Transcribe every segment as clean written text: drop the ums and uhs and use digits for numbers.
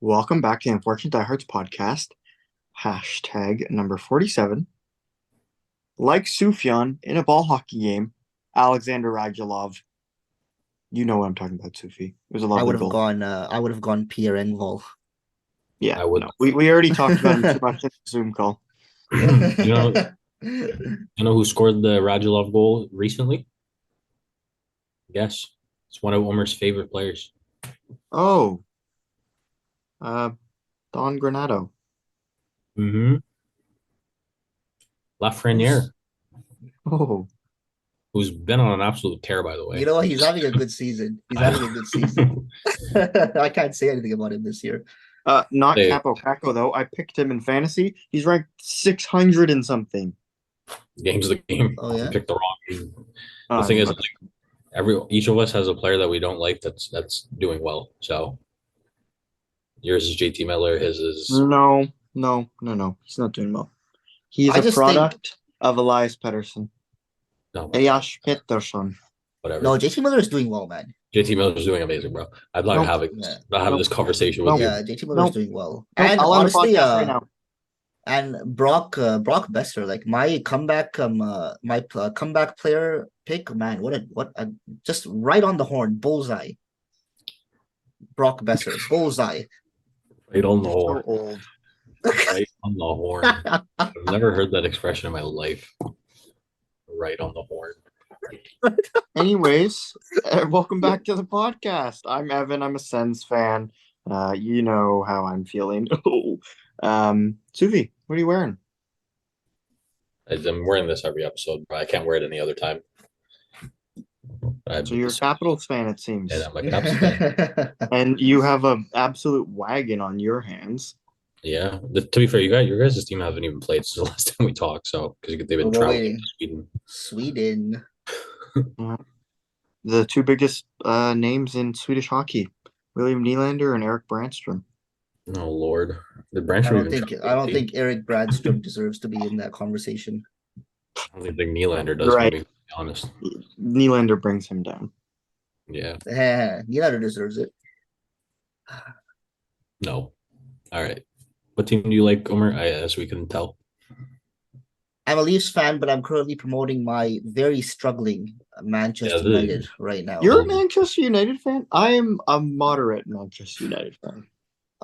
Welcome back to the Unfortunate Diehards podcast. Hashtag number 47. Like Sufjan in a ball hockey game, Alexander Radulov. You know what I'm talking about, Sufi. It was a I lovely would have goal. gone. I would have gone Pierre Engvall. Yeah, I would. no. We already talked about him too much in the Zoom call. You know, you know who scored the Radulov goal recently? Yes, it's one of Omer's favorite players. Oh, uh, Don Granado. Mm-hmm. Lafreniere, Who's oh who's been on an absolute tear, by the You way. know what? He's having a good season. He's I having a good season. I can't say anything about him this year. not say Capo Caco though. I picked him in fantasy. He's ranked 600 and something. game's the game. Oh You yeah. picked the wrong game. The Uh, thing is, like, each of us has a player that we don't like that's doing well. So yours is JT Miller, his is no. He's not doing well. He is I a just think product of Elias Pettersson. no, Elias Pettersson. whatever. no. JT Miller is doing well, man. JT Miller's doing amazing, bro. I'm not Nope, having Yeah, not having nope, this conversation with nope, you. yeah. JT Miller is nope, doing well. nope. And I'll end the honestly, podcast right now. and Brock Besser, like my comeback, comeback player pick, man. What a just right on the horn, bullseye. Brock Besser, bullseye. Right on the You're horn. so old. Right on the horn. I've never heard that expression in my life. Right on the horn. Anyways, welcome back to the podcast. I'm Evan. I'm a Sens fan. You know how I'm feeling. Suvi, what are you wearing? I'm wearing this every episode, but I can't wear it any other time. So you're a Capitals fan, it And seems, I'm a Caps fan. and you have a absolute wagon on your hands. Yeah. To be fair, your guys' team haven't even played since the last time we talked. So because they've been We're traveling to waiting. Sweden. Sweden. Yeah. The two biggest names in Swedish hockey, William Nylander and Eric Brandstrom. Oh Lord, the I Branch don't even think traveled I with don't the team. think Eric Bradstrom deserves to be in that conversation. I don't even think Nylander does. If I'm Right. being honest. Nylander brings him down. Yeah. Neither deserves it. No. All right. What team do you like, Omer? As we can tell. I'm a Leafs fan, but I'm currently promoting my very struggling Yeah, Manchester the United right now. You're a the, Manchester United fan? I am a moderate Manchester United fan.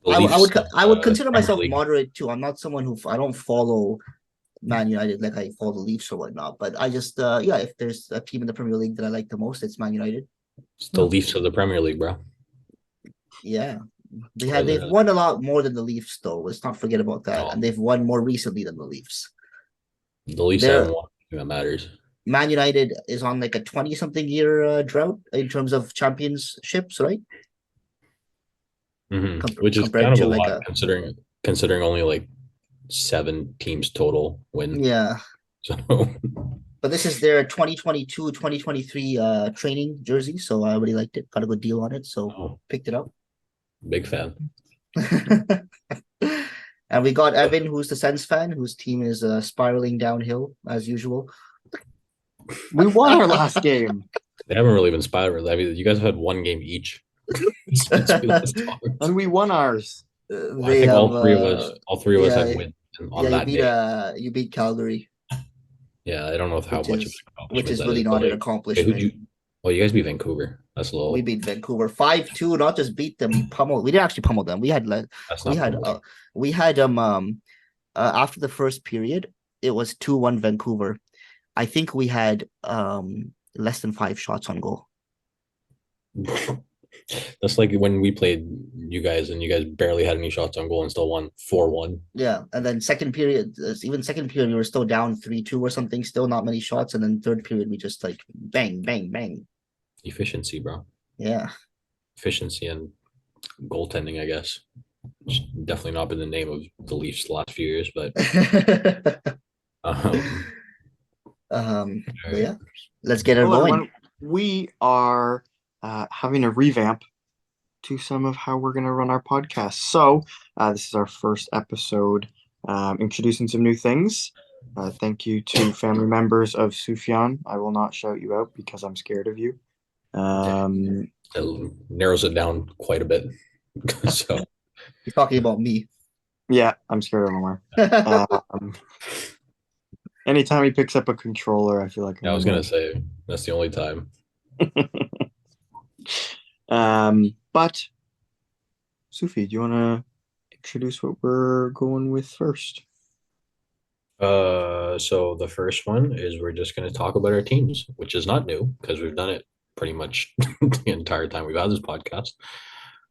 the I Leafs would I would consider Premier myself League. moderate too. I'm not someone who I don't follow Man United like I follow the Leafs or whatnot. But I just yeah, if there's a team in the Premier League that I like the most, it's Man United. It's the Leafs of the Premier League, bro. Yeah. That's what I They've literally. won a lot more than the Leafs though. Let's not forget about that. And No, they've won more recently than the Leafs. the Leafs They're haven't won anything that matters. Man United is on like a 20 something year drought in terms of championships, right? Which is kind Compared of a to like lot a considering only like 7 teams total win. yeah. So But this is their 2022, 2023 training jersey, so I really liked it. Got a good deal on it, so oh, picked it up. big fan. And we got Evan, who's the Sens fan, whose team is spiraling downhill as usual. We won our last game. They haven't really been spiraling. I mean, you guys have had one game each since we last talked. And we won ours. Well, I They think have all three of us yeah, had wins on yeah, that day. you beat Calgary, Yeah, I don't know how which much of is an accomplishment that really is, but not an like, hey, who'd accomplishment. you? Well, you guys beat Vancouver. That's a We little. beat Vancouver 5-2, not just beat them, we pummeled. We didn't actually pummel them. That's We not had promotion. we had after the first period, it was 2-1 Vancouver. I think we had less than 5 shots on goal. That's like when we played you guys, and you guys barely had any shots on goal and still won 4-1. Yeah, and then even second period, we were still down 3-2 or something, still not many shots, and then third period, we just like bang, bang, bang. Efficiency, bro. Yeah. Efficiency and goaltending, I guess. It's definitely not been the name of the Leafs the last few years, but um, all But right. yeah, let's get her Hello, going. everyone. We are having a revamp to some of how we're going to run our podcast. So, this is our first episode introducing some new things. Thank you to family members of Sufyan. I will not shout you out because I'm scared of you. It narrows it down quite a bit. So He's talking about me. Yeah, I'm scared of Omar. Um, anytime he picks up a controller, I feel like Yeah, I I'm was gonna. gonna say that's the only time. But Sufi, do you want to introduce what we're going with first? So the first one is we're just gonna talk about our teams, which is not new because we've done it pretty much the entire time we've had this podcast.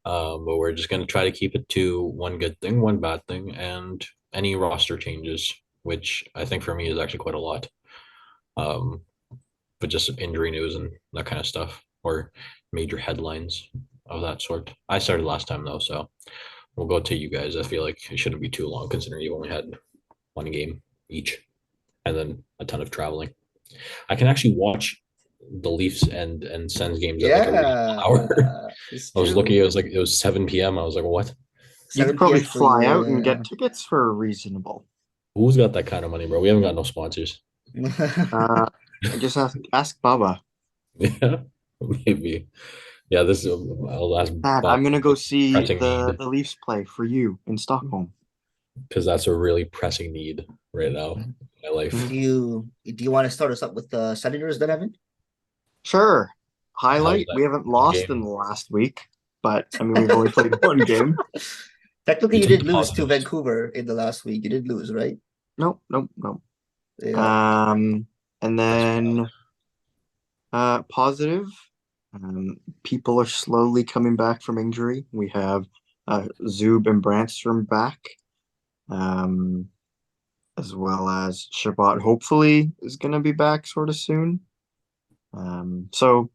But we're just gonna try to keep it to one good thing, one bad thing, and any roster changes, which I think for me is actually quite a lot. Um, but just injury news and that kind of stuff, or major headlines of that sort. I started last time though, so we'll go to you guys. I feel like it shouldn't be too long considering you only had one game each and then a ton of traveling. I can actually watch the Leafs and Sens games at like a reasonable Yeah, hour. it's I was looking, true. it was 7 p.m. I was like, what? You could 7 probably p.m. for you. fly out and get tickets for reasonable. Who's got that kind of money, bro? We haven't got no sponsors. Uh, I just ask Baba. Yeah, maybe. Yeah, this is, I'll ask Dad, Bob I'm gonna go see pressing the need the Leafs play for you in Stockholm. because that's a really pressing need right now in my life. Mhm. Do you want to start us up with the Senators then, Evan? Sure. How's Highlight: that we haven't one lost in game? the last week, but I mean we've only played one game. Technically, You you take did the lose to positives. Vancouver in the last week. You did lose, right? Nope, nope, nope. Yeah. And That's then positive. People are slowly coming back from injury. We have Zub and Brandstrom back, um, as well as Shabbat. Hopefully, is going to be back sort of soon. So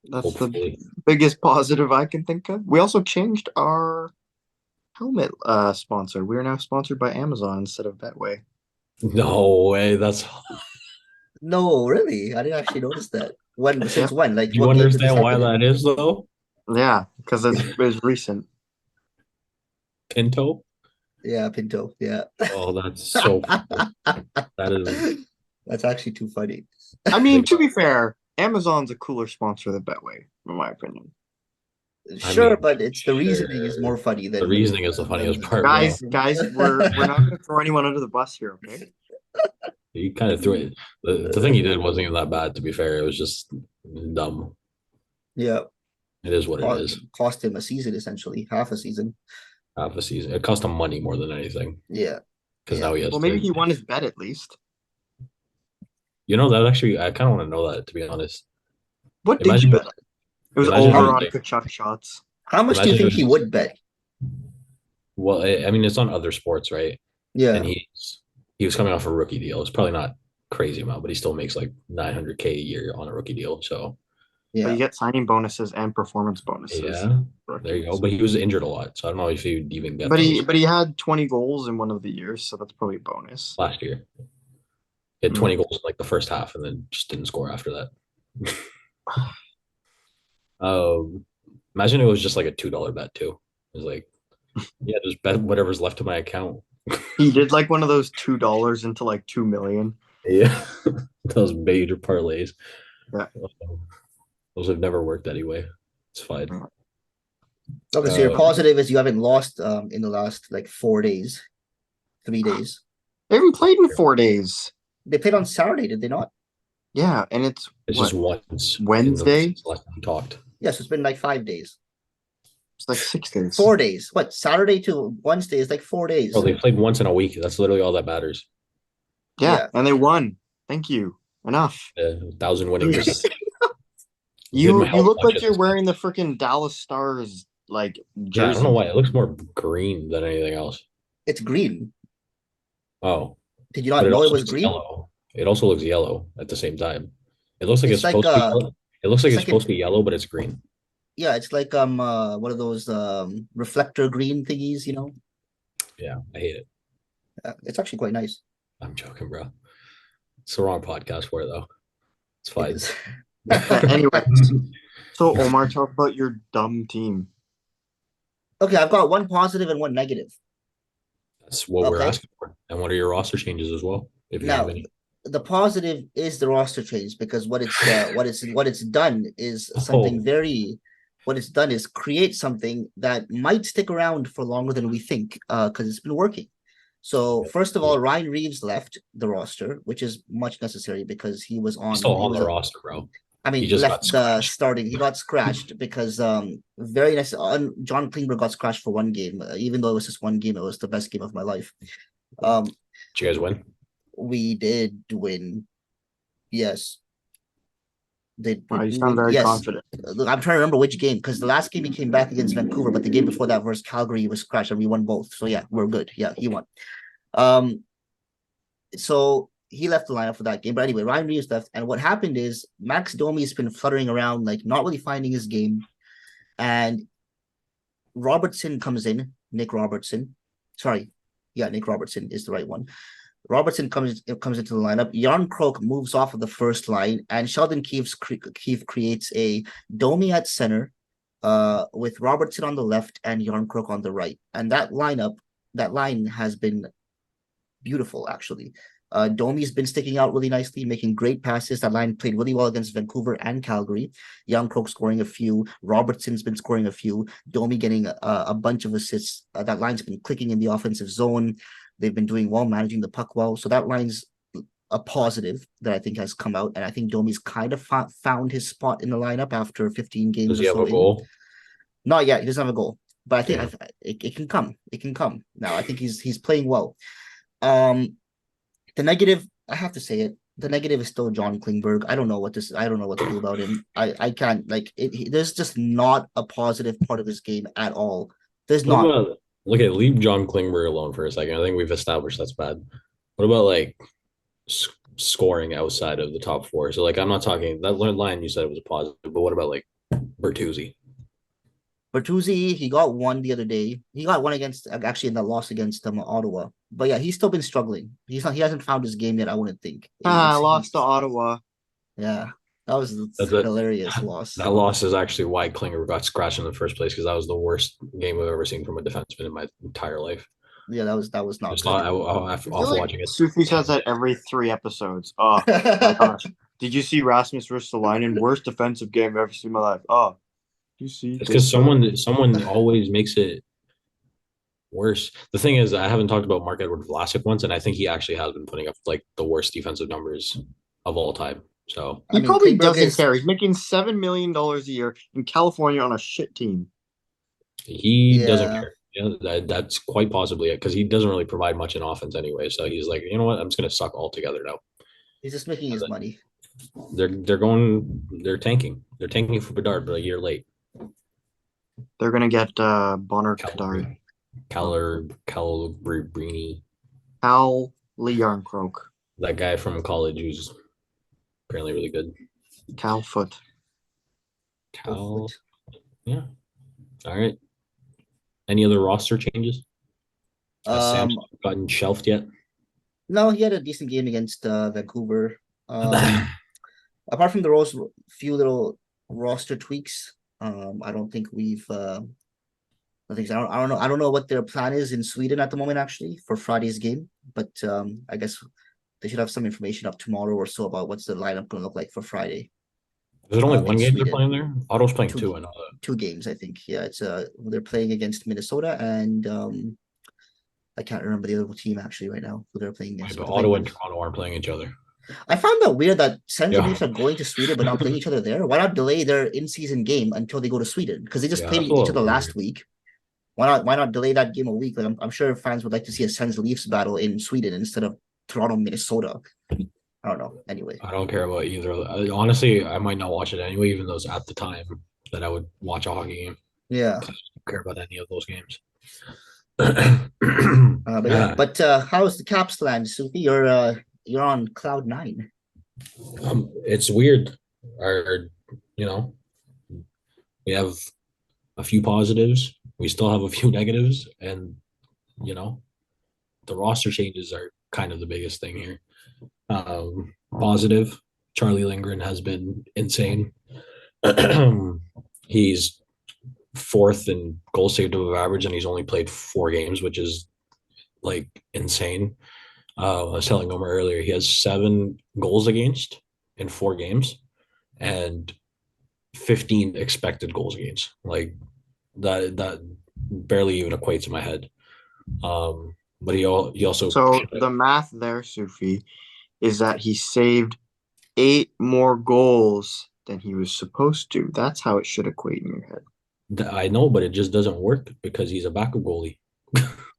that's the hopefully. biggest positive I can think of. We also changed our helmet sponsor. We are now sponsored by Amazon instead of Betway. No way. That's. No, really, I didn't actually notice that. When Yep. since when? Like, Do you what game did this understand why happen in? that is though? Yeah, because it's recent. Pinto. Yeah, Pinto. Yeah. Oh, that's so funny. That is That's actually too funny. I they mean, to got. be fair, Amazon's a cooler sponsor than Betway, in my opinion. I Sure, mean, but it's the reasoning is sure. more funny The reasoning is the than funniest part, bro. Guys, we're not going to throw anyone under the bus here, okay? He kind of threw it. The thing he did wasn't even that bad, to be fair. It was just dumb. Yeah, It is what it cost, is. cost him a season essentially, half a season. Half a season. It cost him money more than anything Yeah, because yeah. now he has Well, maybe to. he won his bet at least. You know that actually, I kind of want to know that to be honest. What did you Imagine, bet? It was imagine it How over was on like, Kachuk shots. how much do you imagine it think he was. would bet? Well, I mean, it's on other sports, right? And Yeah, he was coming off a rookie deal. It's probably not crazy amount, but he still makes like 900K a year on a rookie deal. So But yeah. you get signing bonuses and performance bonuses. yeah, there you go. Rookies. But he was injured a lot, so I don't know if he would even get But he those but he had 20 goals in one of the years, so that's probably a bonus. last year. He had Hmm. 20 goals in like the first half, and then just didn't score after that. Um, Imagine it was just like a $2 bet too. It was like, yeah, just bet whatever's left of my account. He did like one of those $2 into like 2 million. Yeah, those major parlays. Yeah. Those have never worked anyway. It's fine. Okay, so your Uh, positive is you haven't lost in the last like 4 days, 3 days. They haven't played in 4 days. They played on Saturday, did they not? Yeah, and it's it's just what, once in the Wednesday? since last time we talked. Yes, it's been like 5 days. It's like 6 days. 4 days. What? Saturday to Wednesday is like 4 days. Bro, they played once in a week. That's literally all that matters. Yeah, Yeah. and they won. Thank you. Enough. 1,000 winning percent. You Didn't help look much like at you're this wearing the freaking Dallas Stars like Yeah, I don't know jersey. why. It looks more green than anything else. It's green. Oh, Did you but not it know it also was looks green? yellow. It also looks yellow at the same time. It looks like it's It's like supposed to be yellow. It looks like it's it's like an supposed to be yellow, but it's green. yeah, it's like one of those reflector green thingies, Yeah, I hate it. It's actually quite nice. I'm joking, bro. It's the wrong podcast for it, though. It's It fine. is. Anyways, so Omar, talk about your dumb team. Okay, I've got one positive and one negative. That's what we're Okay. asking for. And what are your roster changes as well, if you have Now, any? the positive is the roster change because what it's done is something Oh, very what it's done is create something that might stick around for longer than we think, because it's been working. So first of all, Ryan Reeves left the roster, which is much necessary because he was He's on. still He on was the roster, bro. I He mean, just got left the scratched. starting. He got scratched because very nice. John Klingberg got scratched for one game, even though it was just one game. It was the best game of my life. Um, Did you guys win? we did win. Yes, Wow, you we sound win. very Yes, confident. I'm trying to remember which game because the last game he came back against Vancouver, but the game before that versus Calgary he was scratched and we won both. So yeah, we're good. Yeah, he won. Um, so he left the lineup for that game. But anyway, Ryan Reeves left, and what happened is Max Domi's been fluttering around, like not really finding his game, and Robertson comes in. Nick Robertson, sorry, yeah, Nick Robertson is the right one. Robertson comes into the lineup. Jan Krok moves off of the first line, and Sheldon Keefe creates a Domi at center, with Robertson on the left and Jan Krok on the right. And that line has been beautiful, actually. Domi's been sticking out really nicely, making great passes. That line played really well against Vancouver and Calgary. Young Croak scoring a few. Robertson's been scoring a few. Domi getting a bunch of assists. That line's been clicking in the offensive zone. They've been doing well, managing the puck well. So that line's a positive that I think has come out. And I think Domi's kind of found his spot in the lineup after 15 games Does he or have so a goal? Not yet. He doesn't have a goal. But I think Yeah. it can come. It can come. Now I think he's playing well. The negative, I have to say it. The negative is still John Klingberg. I don't know what to do about him. I can't like it. There's just not a positive part of his game at all. There's What not. about leave John Klingberg alone for a second. I think we've established that's bad. What about like scoring outside of the top four? So like I'm not talking that line you said was a positive, but what about like Bertuzzi? Bertuzzi, he got one the other day. He got one against actually in the loss against Ottawa. But yeah, he's still been struggling. He hasn't found his game yet. I wouldn't think. Lost to Ottawa. Yeah, that was That, hilarious loss. that loss is actually why Klinger got scratched in the first place because that was the worst game I've ever seen from a defenseman in my entire life. Yeah, that was not Just good. off watching it. Sufi says that every 3 episodes. Oh my gosh! Did you see Rasmus Ristolainen? Worst defensive game I've ever seen in my life. Oh, you see? It's because someone always makes it worse. The thing is, I haven't talked about Mark Edward Vlasic once, and I think he actually has been putting up like the worst defensive numbers of all time. So He probably doesn't care. He's making $7 million a year in California on a shit team. he doesn't care. Yeah, that's quite possibly it because he doesn't really provide much in offense anyway. So he's like, you know what, I'm just gonna suck altogether now. He's just making his money. They're tanking. They're tanking for Bedard, but a year late. They're gonna get Bonner Kadari. Calabrini. Cal Leon Croak. That guy from college who's apparently really good. Cal Foot. Yeah. All right. Any other roster changes? Has Sam gotten shelved yet? No, he had a decent game against Vancouver. Apart from the few little roster tweaks, I don't think we've. I don't know what their plan is in Sweden at the moment, actually, for Friday's game. But I guess they should have some information up tomorrow or so about what's the lineup going to look like for Friday. Is it only one game they're playing there? Otto's playing two. I know that. 2 games, I think. Yeah, it's they're playing against Minnesota and I can't remember the other team actually right now who they're playing against. But Ottawa and Toronto aren't playing each other. I found that weird that Sens and Leafs are going to Sweden but not playing each other there. Why not delay their in-season game until they go to Sweden? Because they just played each other last week. Why not delay that game a week? Like I'm sure fans would like to see a Sens Leafs battle in Sweden instead of Toronto Minnesota. I don't know. Anyway, I don't care about either. Honestly, I might not watch it anyway, even though it's at the time that I would watch a hockey game. Yeah, I don't care about any of those games. But how's the Caps land, Sufi? You're on cloud 9. It's weird. We have a few positives. We still have a few negatives, and the roster changes are kind of the biggest thing here. Positive, Charlie Lindgren has been insane. He's 4th in goal saved above average, and he's only played 4 games, which is like insane. I was telling Omar earlier, he has 7 goals against in 4 games, and 15 expected goals against. Like that barely even equates in my head. But he also So the math there, Sufi, is that he saved 8 more goals than he was supposed to. That's how it should equate in your head. I know, but it just doesn't work because he's a backup goalie.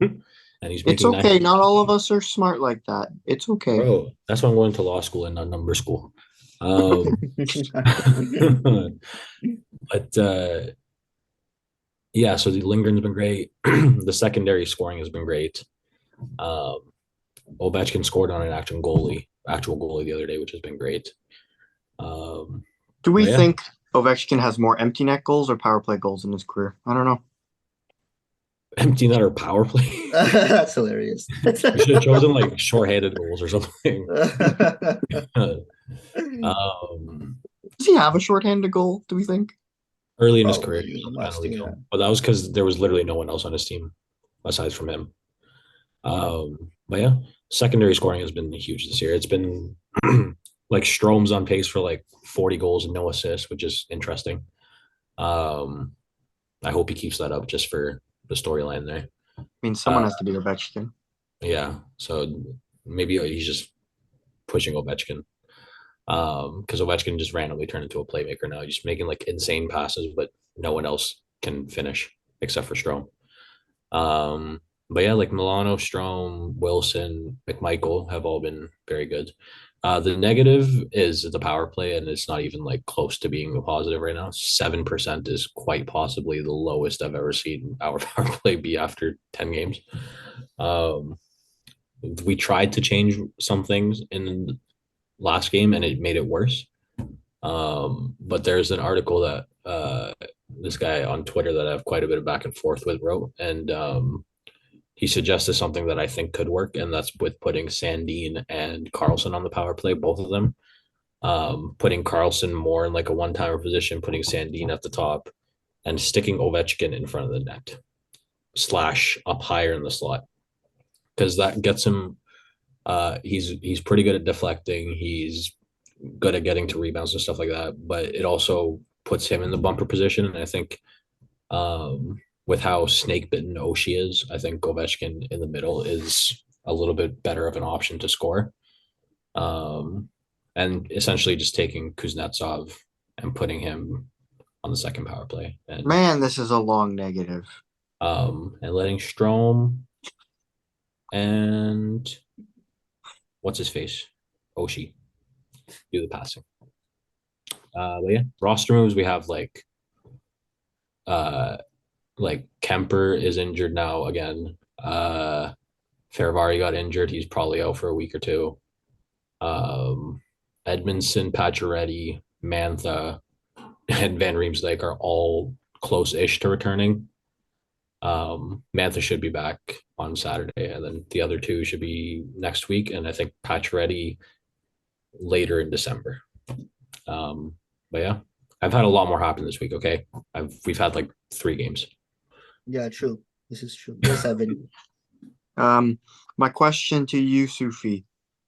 And he's It's making nine. okay. Not all of us are smart like that. It's okay. Bro, that's why I'm going to law school and not number school. Um, but yeah, so the Lindgren's been great. The secondary scoring has been great. Um, Ovechkin scored on an actual goalie the other day, which has been great. Um, Do we but yeah, think Ovechkin has more empty net goals or power play goals in his career? I don't know. empty net or power play. That's hilarious. You should have chosen like shorthanded goals or something. um, Does he have a shorthanded goal, do we think? early in his career, he Probably was on the must, penalty yeah. kill, but that was because there was literally no one else on his team aside from him. But yeah, secondary scoring has been huge this year. It's been like Strome's on pace for like 40 goals and no assists, which is interesting. Um, I hope he keeps that up just for the storyline there. I mean, someone Uh, has to be Ovechkin. yeah, so maybe he's just pushing Ovechkin. Because Ovechkin just randomly turned into a playmaker now, just making like insane passes, but no one else can finish except for Strome. But yeah, like Milano, Strome, Wilson, McMichael have all been very good. The negative is the power play, and it's not even like close to being a positive right now. 7% is quite possibly the lowest I've ever seen our power play be after 10 games. Um, we tried to change some things in the last game, and it made it worse. But there's an article that this guy on Twitter that I have quite a bit of back and forth with wrote, and he suggested something that I think could work, and that's with putting Sandin and Carlson on the power play, both of them. Putting Carlson more in like a one-timer position, putting Sandin at the top, and sticking Ovechkin in front of the net / up higher in the slot, because that gets him. He's pretty good at deflecting. He's good at getting to rebounds and stuff like that, but it also puts him in the bumper position. And I think with how snake bitten Oshie is, I think Ovechkin in the middle is a little bit better of an option to score. And essentially just taking Kuznetsov and putting him on the second power play, Man, this is a long negative. And letting Strome and what's his face, Oshie, do the passing. But yeah, roster moves we have uh like Kemper is injured now again. Ferravari got injured. He's probably out for a week or two. Edmondson, Pacioretty, Mantha, and Van Riemsdyk are all close-ish to returning. Mantha should be back on Saturday, and then the other two should be next week, and I think Pacioretty later in December. But yeah, I've had a lot more happen this week. Okay, we've had like 3 games. Yeah, true. This is true. Yes, Evan. My question to you, Sufi,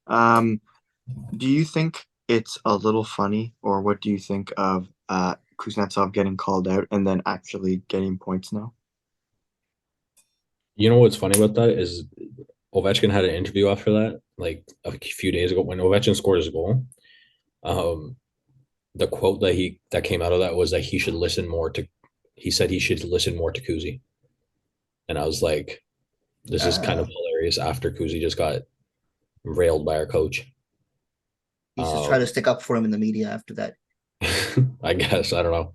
do you think it's a little funny, or what do you think of Kuznetsov getting called out and then actually getting points now? You know what's funny about that is Ovechkin had an interview after that, like a few days ago when Ovechkin scored his goal. The quote that came out of that was that he should listen more to. He said he should listen more to Kuzi, and I was like, this is kind of hilarious. After Kuzi just got railed by our coach, He's just trying to stick up for him in the media after that. I guess I don't know.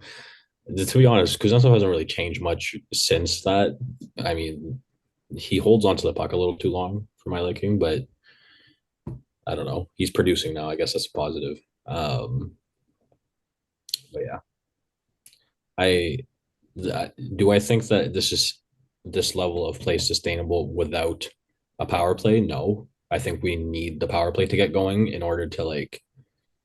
To be honest, Kuznetsov hasn't really changed much since that. I mean, he holds onto the puck a little too long for my liking, but I don't know. He's producing now. I guess that's a positive. But yeah, I do. I think that this level of play sustainable without a power play? No, I think we need the power play to get going in order to like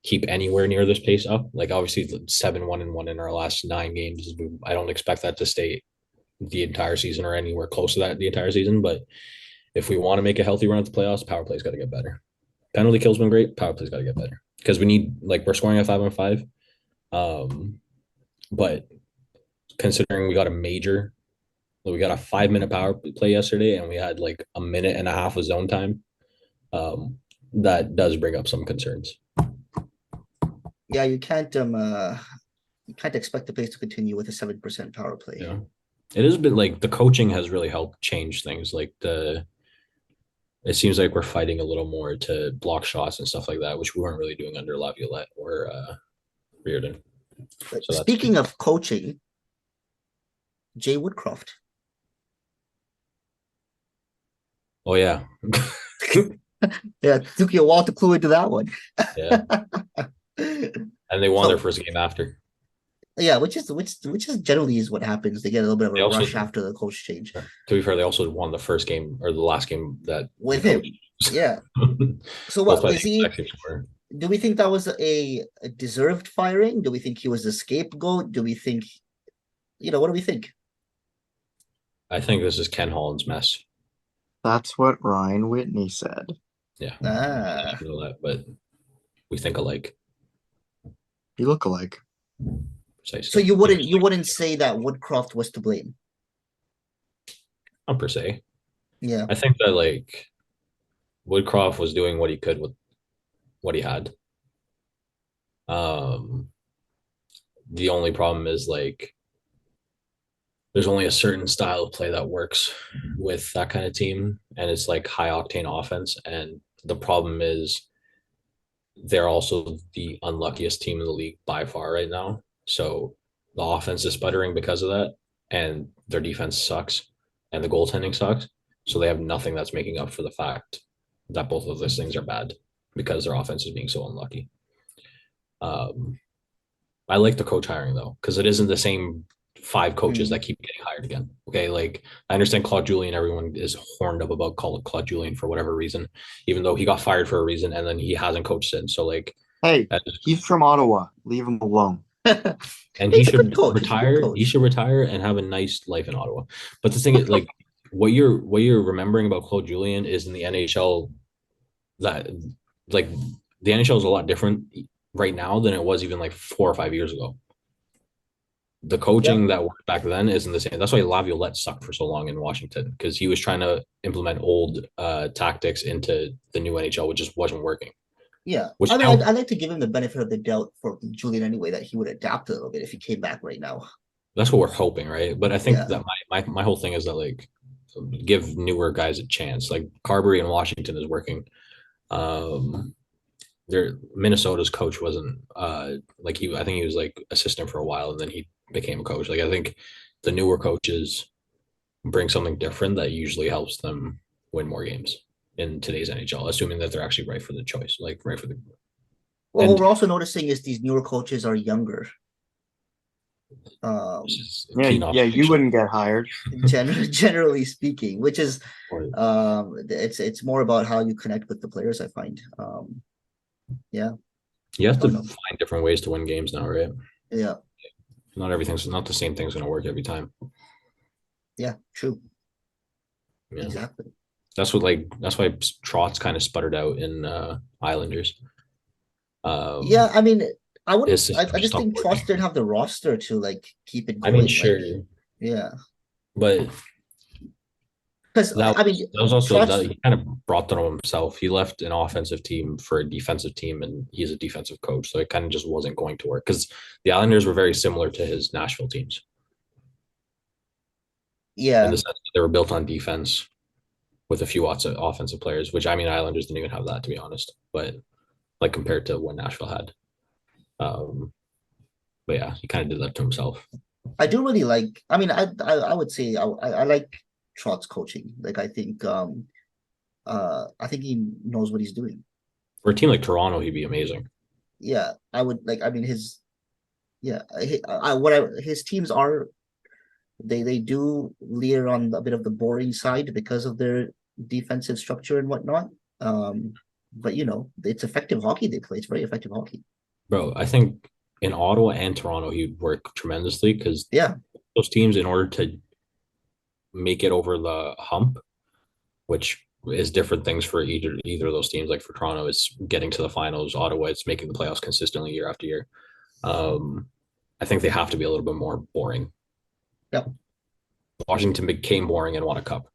keep anywhere near this pace up. Like obviously 7-1-1 in our last 9 games. I don't expect that to stay the entire season or anywhere close to that the entire season. But if we want to make a healthy run at the playoffs, power play's got to get better. Penalty kill's been great. Power play's got to get better because we need like we're scoring at 5-on-5. But considering we got a 5 minute power play yesterday, and we had like a minute and a half of zone time. Um, that does bring up some concerns. Yeah, you can't expect the place to continue with a 7% power play. Yeah, it has been like the coaching has really helped change things. Like it seems like we're fighting a little more to block shots and stuff like that, which we weren't really doing under Laviolette or Reardon. But So that's speaking of coaching, Jay Woodcroft. oh yeah, Yeah, it took you a while to clue into that one. yeah, and they won their first game after. Yeah, which is generally is what happens. They get a little bit of They a also, rush after the coach change. to be fair, they also won the first game or the last game that With him. Yeah. So both what by is he? Do we think that was a deserved firing? Do we think he was a scapegoat? Do we think, what do we think? I think this is Ken Holland's mess. That's what Ryan Whitney said. Yeah, Ah, I know that, but we think alike. You look alike. Precisely. so you wouldn't say that Woodcroft was to blame? Not per se. Yeah. I think that like Woodcroft was doing what he could with what he had. Um, the only problem is like there's only a certain style of play that works with that kind of team, and it's like high octane offense. And the problem is they're also the unluckiest team in the league by far right now. So the offense is sputtering because of that, and their defense sucks, and the goaltending sucks. So they have nothing that's making up for the fact that both of those things are bad because their offense is being so unlucky. I like the coach hiring though, because it isn't the same five coaches that keep getting hired again. Okay, like I understand Claude Julien, everyone is horned up about Claude Julien for whatever reason, even though he got fired for a reason and then he hasn't coached since. So like, Hey, he's from Ottawa. Leave him alone. and He's a good coach. He's a good retire. coach. He should retire and have a nice life in Ottawa. But the thing is, like, what you're remembering about Claude Julien is in the NHL that like the NHL is a lot different right now than it was even like 4 or 5 years ago. The coaching that worked back then isn't the same. That's why Laviolette sucked for so long in Washington, because he was trying to implement old tactics into the new NHL, which just wasn't working. Yeah. Which I mean, now, I'd like to give him the benefit of the doubt for Julian anyway, that he would adapt a little bit if he came back right now. that's what we're hoping, right? But I think Yeah. that my whole thing is that like give newer guys a chance. Like Carberry in Washington is working. Minnesota's coach wasn't like he. I think he was like assistant for a while, and then he became a coach. Like I think the newer coaches bring something different that usually helps them win more games in today's NHL, assuming that they're actually right for the choice, like right for the. Well, And what we're also noticing is these newer coaches are younger. Yeah, you wouldn't get hired. Generally speaking, which is Or- it's more about how you connect with the players, I find. Yeah. You have to Oh, no. find different ways to win games now, right? Yeah. Not the same thing's going to work every time. Yeah, true. Yeah. Exactly. That's why Trotz kind of sputtered out in Islanders. Yeah, I mean, I His wouldn't. system I just think stopped Trotz working. didn't have the roster to like keep it I going. mean, like, sure, yeah, but because I mean, that was also that Trotz. he kind of brought that on himself. He left an offensive team for a defensive team, and he's a defensive coach, so it kind of just wasn't going to work because the Islanders were very similar to his Nashville teams in Yeah, the sense that they were built on defense with a few offensive players. Which I mean, Islanders didn't even have that, to be honest. But like compared to what Nashville had, but yeah, he kind of did that to himself. I do really like. I mean, I would say I like Trotz coaching. Like, I think he knows what he's doing. For a team like Toronto, he'd be amazing. Yeah, I would like. I mean, his teams are they do leer on a bit of the boring side because of their defensive structure and whatnot. But it's effective hockey they play. It's very effective hockey. Bro, I think in Ottawa and Toronto, he'd work tremendously because Yeah, those teams, in order to make it over the hump, which is different things for either of those teams. Like for Toronto, it's getting to the finals. Ottawa, it's making the playoffs consistently year after year. I think they have to be a little bit more boring. Yep. Washington became boring and won a cup.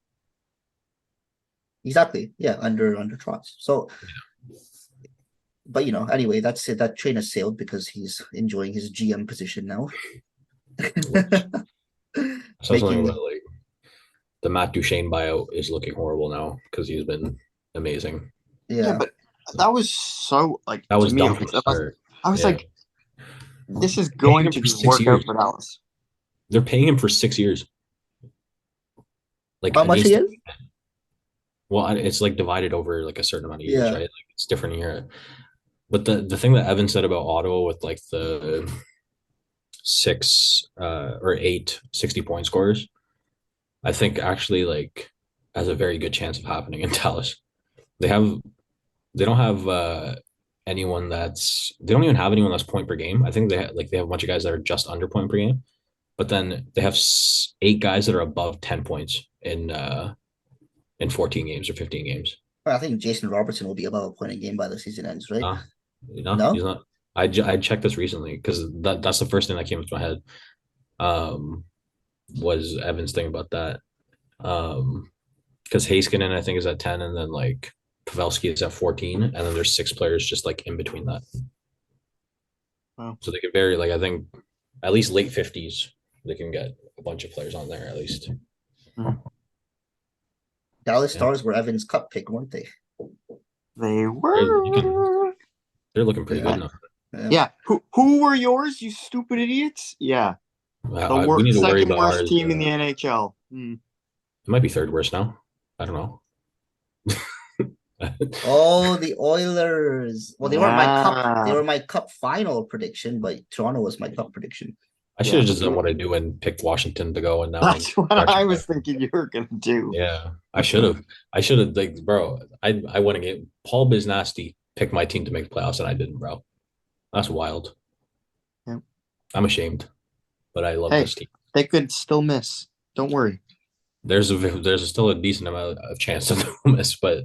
Exactly. Yeah, under Trotz. So, but anyway, that's it. That train has sailed because he's enjoying his GM position now. I saw something Making about like the Matt Duchene buyout is looking horrible now because he's been amazing. Yeah, yeah. but that was so like That to was me. dumb from the start. I was Yeah, like, this is paying going him to for just 6 years. work out for Dallas. They're paying him for 6 years. Like How it much needs to. again? Well, it's like divided over like a certain amount of years, Yeah. right? Like it's different here. But the thing that Evan said about Ottawa with like the six or eight 60-point scorers, I think actually like has a very good chance of happening in Dallas. They have they don't have anyone they don't even have anyone that's point per game. I think they have a bunch of guys that are just under point per game, but then they have 8 guys that are above 10 points in 14 games or 15 games. I think Jason Robertson will be above a point a game by the season ends, right? He's No? not. I checked this recently because that's the first thing that came into my head. Um, was Evan's thing about that. Because Heiskanen I think is at 10, and then like Pavelski is at 14, and then there's 6 players just like in between that. Wow. So they could vary. Like I think at least late 50s they can get a bunch of players on there at least. Dallas Yeah. Stars were Evan's cup pick, weren't they? They were. They're looking pretty good now. Yeah. Who were yours, you stupid idiots? Yeah. We need to worry Second about worst ours. team in the NHL. It might be third worst now. I don't know. Oh, the Oilers. Well, they weren't my cup. They Yeah. were my cup final prediction, but Toronto was my cup prediction. I should have just done what I do and picked Washington to go, and now That's what I was thinking you were gonna do. Yeah, I should have, like, bro. I went again. Paul Biznasty picked my team to make the playoffs, and I didn't, bro. That's wild. Yeah. I'm ashamed, but I love Hey, this team. they could still miss. Don't worry. There's still a decent amount of chance of miss, but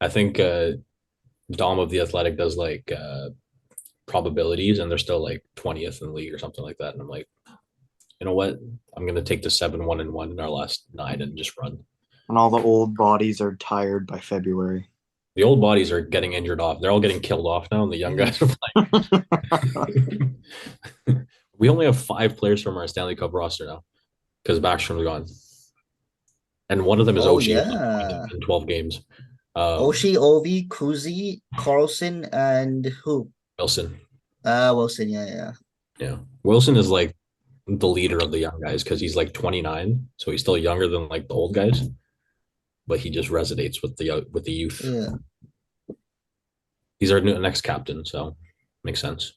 I think Dom of the Athletic does like probabilities, and they're still like 20th in the league or something like that. And I'm like, you know what? I'm gonna take the 7-1-1 in our last 9 and just run. And all the old bodies are tired by February. The old bodies are getting injured off. They're all getting killed off now, and the young guys are playing. We only have 5 players from our Stanley Cup roster now because Backstrom's gone, and one of them is Oshie in 12 games. Oshie, Ovi, Kuzi, Carlson, and who? Wilson. Wilson. Yeah. Wilson is like the leader of the young guys because he's like 29, so he's still younger than like the old guys, but he just resonates with the youth. Yeah. He's our next captain, so makes sense.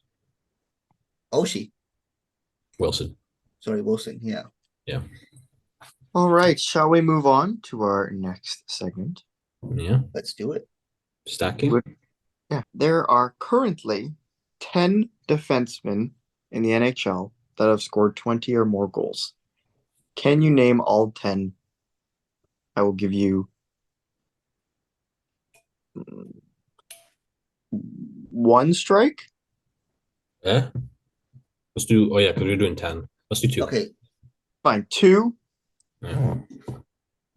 Oshie. Wilson. Sorry, Wilson. Yeah. Yeah. All right, shall we move on to our next segment? Yeah. Let's do it. Stacking. Yeah, there are currently 10 defensemen in the NHL that have scored 20 or more goals. Can you name all 10? I will give you one strike. Yeah. Let's do. Oh yeah, because we're doing 10. Let's do 2. Okay. Fine, 2. Yeah.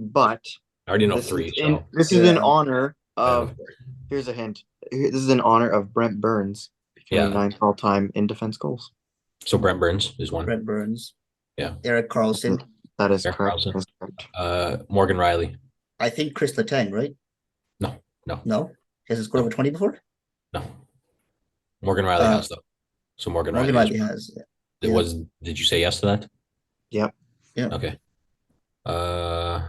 But I already know this 3. This is in honor of. Here's a hint. This is in honor of Brent Burns becoming 9th all time in defense goals. So Brent Burns is 1. Brent Burns. Yeah. Erik Karlsson. That is correct. Morgan Riley. I think Chris Letang, right? No. No? Has he scored over 20 before? No. Morgan Riley has though. So Morgan Riley has. Yeah. Did you say yes to that? Yep. Yeah. Okay. I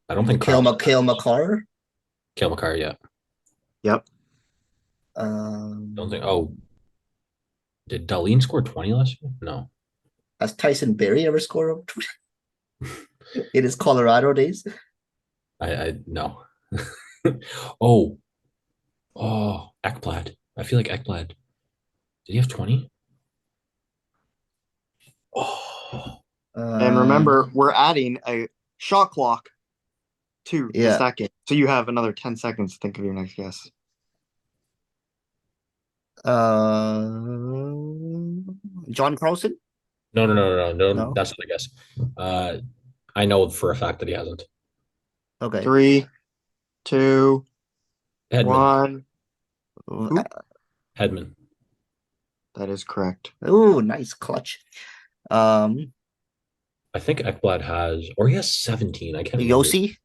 don't think Cale Makar. Cale Makar, yeah. Yep. Don't think. Oh, did Darlene score 20 last year? No. Has Tyson Berry ever scored over 20 in his Colorado days? I no. Oh, Ekblad. I feel like Ekblad. Did he have 20? Oh. And remember, we're adding a shot clock to the second. So you have another 10 seconds to think of your next guess. John Carlson? No. No? That's not a guess. I know for a fact that he hasn't. Okay. 3, 2, Hedman. 1. Who? Hedman. That is correct. Oh, nice clutch. Um, I think Ekblad has, or he has 17. I can't remember. Yossi?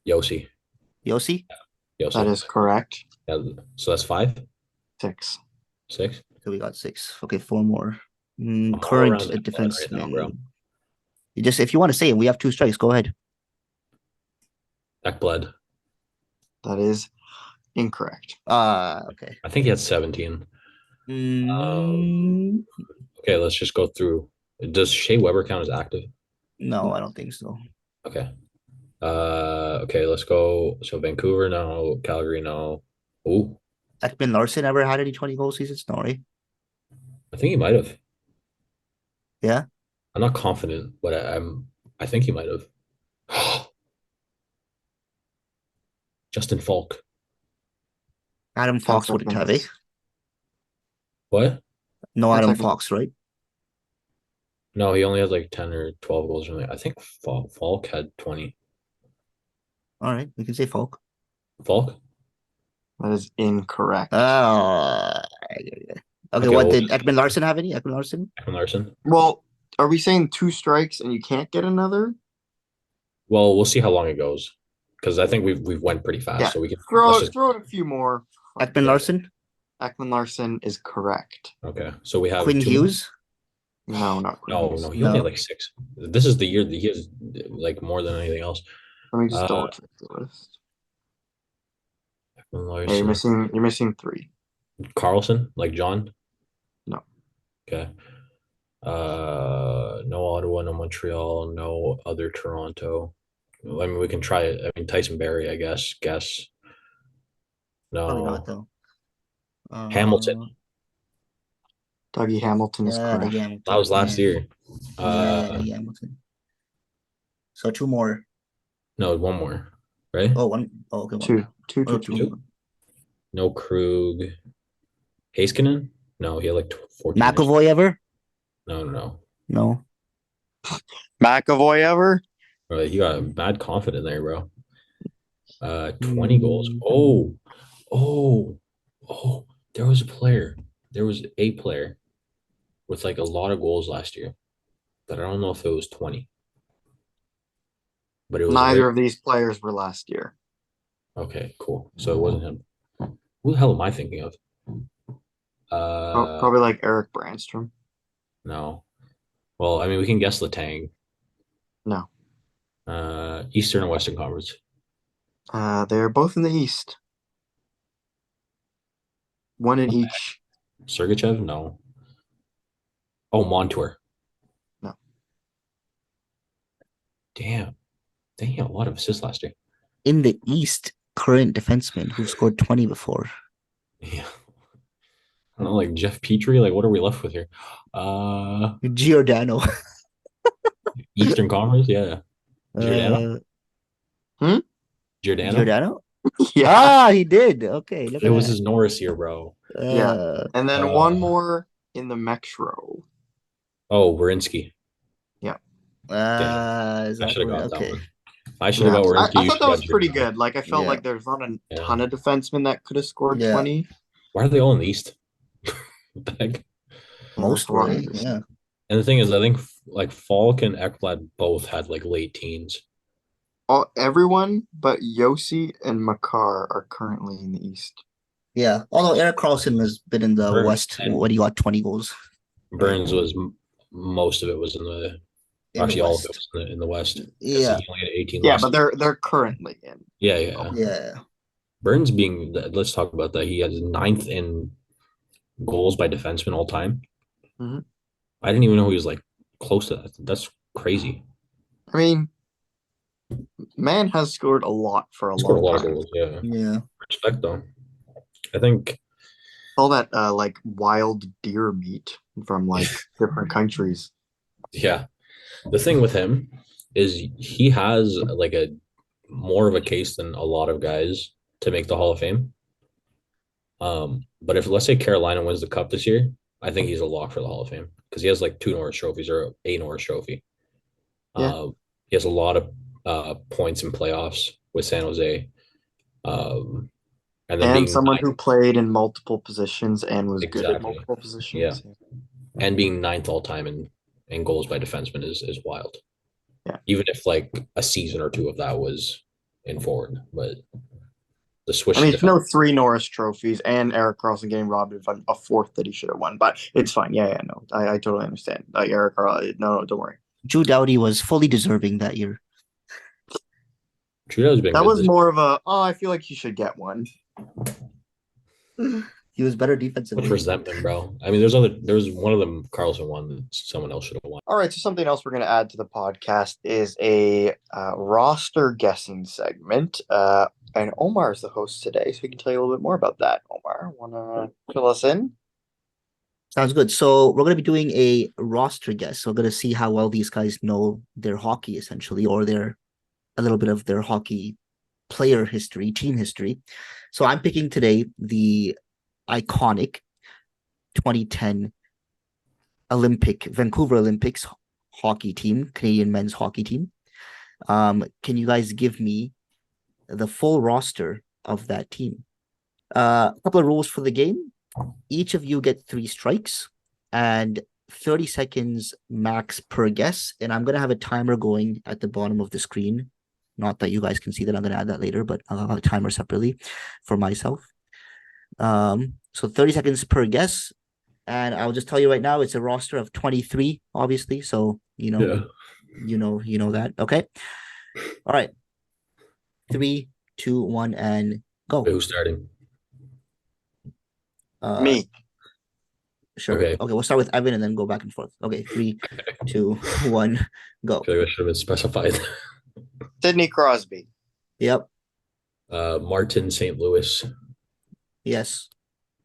Yossi. Yossi? That Yossi. is correct. Yeah, so that's 5, 6. 6. So we got 6. Okay, 4 more. I'm all Current around Ekblad right now, bro. defenseman. You just if you want to say it, we have 2 strikes. Go ahead. Ekblad. That is incorrect. Okay. I think he had 17. Mm, Okay, let's just go through. Does Shea Weber count as active? no, I don't think so. Okay. Okay, let's go. So Vancouver, no. Calgary, no. Ooh, Ekman Larson ever had any 20 goal seasons? No, right? I think he might have. Yeah. I'm not confident, but I think he might have. Justin Falk. Adam 10 Fox wouldn't have, eh? seconds. What? No 10 Adam seconds. Fox, right? No, he only had like 10 or 12 goals or something. I think Falk had 20. All right, we can say Falk. Falk? That is incorrect. Okay, Okay, what well, did Ekman Larson have any? Ekman Larson? Ekman Larson. Well, are we saying 2 strikes and you can't get another? Well, we'll see how long it goes. Because I think we've went pretty fast. Yeah. So we can Throw let's just throw it a few more. Ekman yeah. Larson? Ekman Larson is correct. Okay. So we have Quinn 2 Hughes? No, not Quinn No, Hughes. he only had No. like 6. This is the year that he has like more than anything else. Let me just Uh, double check the list. Yeah, Larson, you're missing 3. Carlson, like John. No. Okay. No Ottawa, no Montreal, no other Toronto. I mean, we can try it. I mean, Tyson Berry, I guess. Probably not No. though. Hamilton. Dougie Hamilton is Yeah, the correct. That Hamilton. was last year. Yeah, the Hamilton. So 2 more. No, one more, right? Oh, one. Oh, okay, one. 2. 2, Oh, 2, 2. 2. No Krug. Heiskanen? No, he had like 14 or something. McAvoy ever? No. No. McAvoy ever? Bro, he got bad confident there, bro. 20 goals. Mm. Oh, there was a player. There was a player with like a lot of goals last year, but I don't know if it was 20. But it was a very Neither of these players were last year. okay, cool. So it wasn't him. Who the hell am I thinking of? Probably like Eric Brandstrom. No. Well, I mean, we can guess Letang. No. Eastern and Western Conference. They're both in the East. One in each. Sergachev? No. Oh, Montour. No. Damn. They had a lot of assists last year. In the East, current defenseman who scored 20 before. Yeah. I don't know, like Jeff Petrie. Like, what are we left with here? Giordano. Eastern Conference, yeah. Giordano. Giordano. Giordano? Yeah. Ah, he did. Okay, look It at was that. his Norris year, bro. Yeah. And then one more in the Metro. Oh, Wierenski. Yeah. Is I that should have what? got that Okay. one. I should have Yeah. got Wierenski. I You thought should that have was got pretty Giordano. good. Like I felt Yeah. like there's not a Yeah. ton of defensemen that could have scored Yeah. 20. Why are they all in the East? What the heck? Most were, eh? Yeah. And the thing is, I think like Falk and Ekblad both had like late teens. Everyone but Yossi and Makar are currently in the East. Yeah. Although Eric Carlson has been in the Burns West. and- What do you got? 20 goals Burns was most of it was in the in actually the all of it West. was in the West. 'Cause Yeah. he only had 18 Yeah, last but they're currently in. year. Yeah. Burns being let's talk about that. He has 9th in goals by defenseman all time. Mhm. I didn't even know he was like close to that. That's crazy. I mean, man has scored a lot for a He scored a long lot of time. goals. Yeah. Yeah. Respect though. I think All that like wild deer meat from like different countries. yeah. The thing with him is he has like a more of a case than a lot of guys to make the Hall of Fame. But if let's say Carolina wins the cup this year, I think he's a lock for the Hall of Fame because he has like 2 Norris trophies or a Norris trophy. Yeah. He has a lot of points in playoffs with San Jose. Um, and then And being someone ninth, who played in multiple positions and was good at exactly. multiple Yeah. positions. And being ninth all time in goals by defenseman is wild. Yeah. Even if like a season or two of that was in forward, but the I switch mean, to it's defense. no 3 Norris trophies and Eric Carlson getting robbed of a fourth that he should have won, but it's fine. Yeah, no, I totally understand. Like Eric Carlson, no, don't worry. Drew Doughty was fully deserving that year. Trudeau's been That good was this. more of a, oh, I feel like he should get one. He was better Much defensively. resentment, bro. I mean, there's one of them Carlson won that someone else should have won. All right, so something else we're going to add to the podcast is a roster guessing segment. And Omar is the host today, so he can tell you a little bit more about that. Omar, want to fill us in? Sounds good. So we're going to be doing a roster guess. So we're going to see how well these guys know their hockey, essentially, or a little bit of their hockey player history, team history. So I'm picking today the iconic 2010 Vancouver Olympics hockey team, Canadian men's hockey team. Can you guys give me the full roster of that team? A couple of rules for the game. Each of you get 3 strikes and 30 seconds max per guess. And I'm going to have a timer going at the bottom of the screen. Not that you guys can see that. I'm going to add that later, but I'll have a timer separately for myself. So 30 seconds per guess. And I'll just tell you right now, it's a roster of 23, obviously. So, you know that. Okay. All right. 3, 2, 1, and go. Wait, who's starting? Me. Sure. Okay. Okay, we'll start with Evan and then go back and forth. Okay, 3, 2, 1, go. I feel like I should have been specified. Sidney Crosby. Yep. Martin St. Louis. Yes.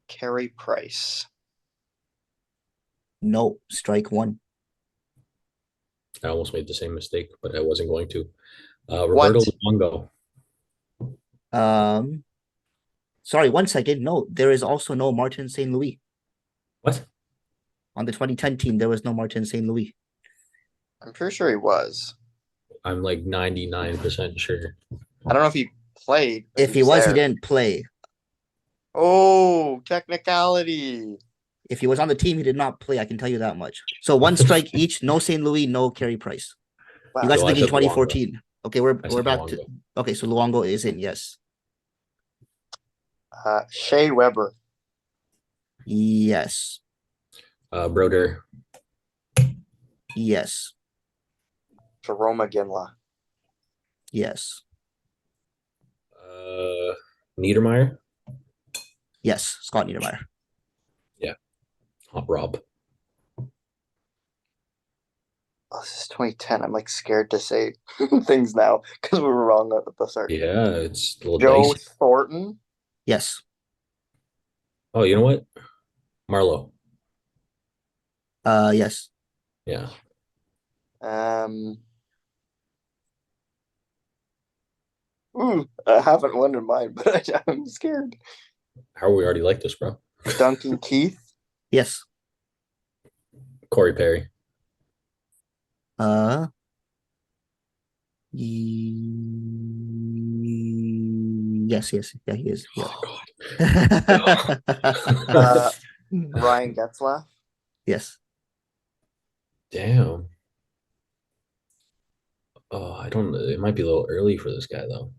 Carey Price. No. Strike 1. I almost made the same mistake, but I wasn't going to. Roberto Luongo. Sorry, 1 second. No, there is also no Martin St. Louis. What? On the 2010 team, there was no Martin St. Louis. I'm pretty sure he was. I'm like 99% sure. I don't know if he played. If he was, he there. didn't play. Oh, technicality. If he was on the team, he did not play. I can tell you that much. So 1 strike each. No St. Louis, no Carey Price. Wow. You guys So are I thinking said 2014. Okay, we're said back Luongo. to. Okay, so Luongo is in. Yes. Shea Weber. Yes. Broder. Yes. Jerome Ginla. Yes. Niedermeyer. Yes. Scott Niedermeyer. Rob. Oh, this is 2010. I'm like scared to say things now because we were wrong at the start. Yeah, it's a little Joe dicey. Thornton. Yes. Oh, you know what? Marlowe. Yes. Yeah. I haven't one in mind, but I'm scared. How are we already like this, bro? Duncan Keith. Yes. Corey Perry. Yes. Yeah, he is. Yeah. Oh, God. Ryan Getzlaff. Yes. Damn. Oh, I don't know. It might be a little early for this guy, though.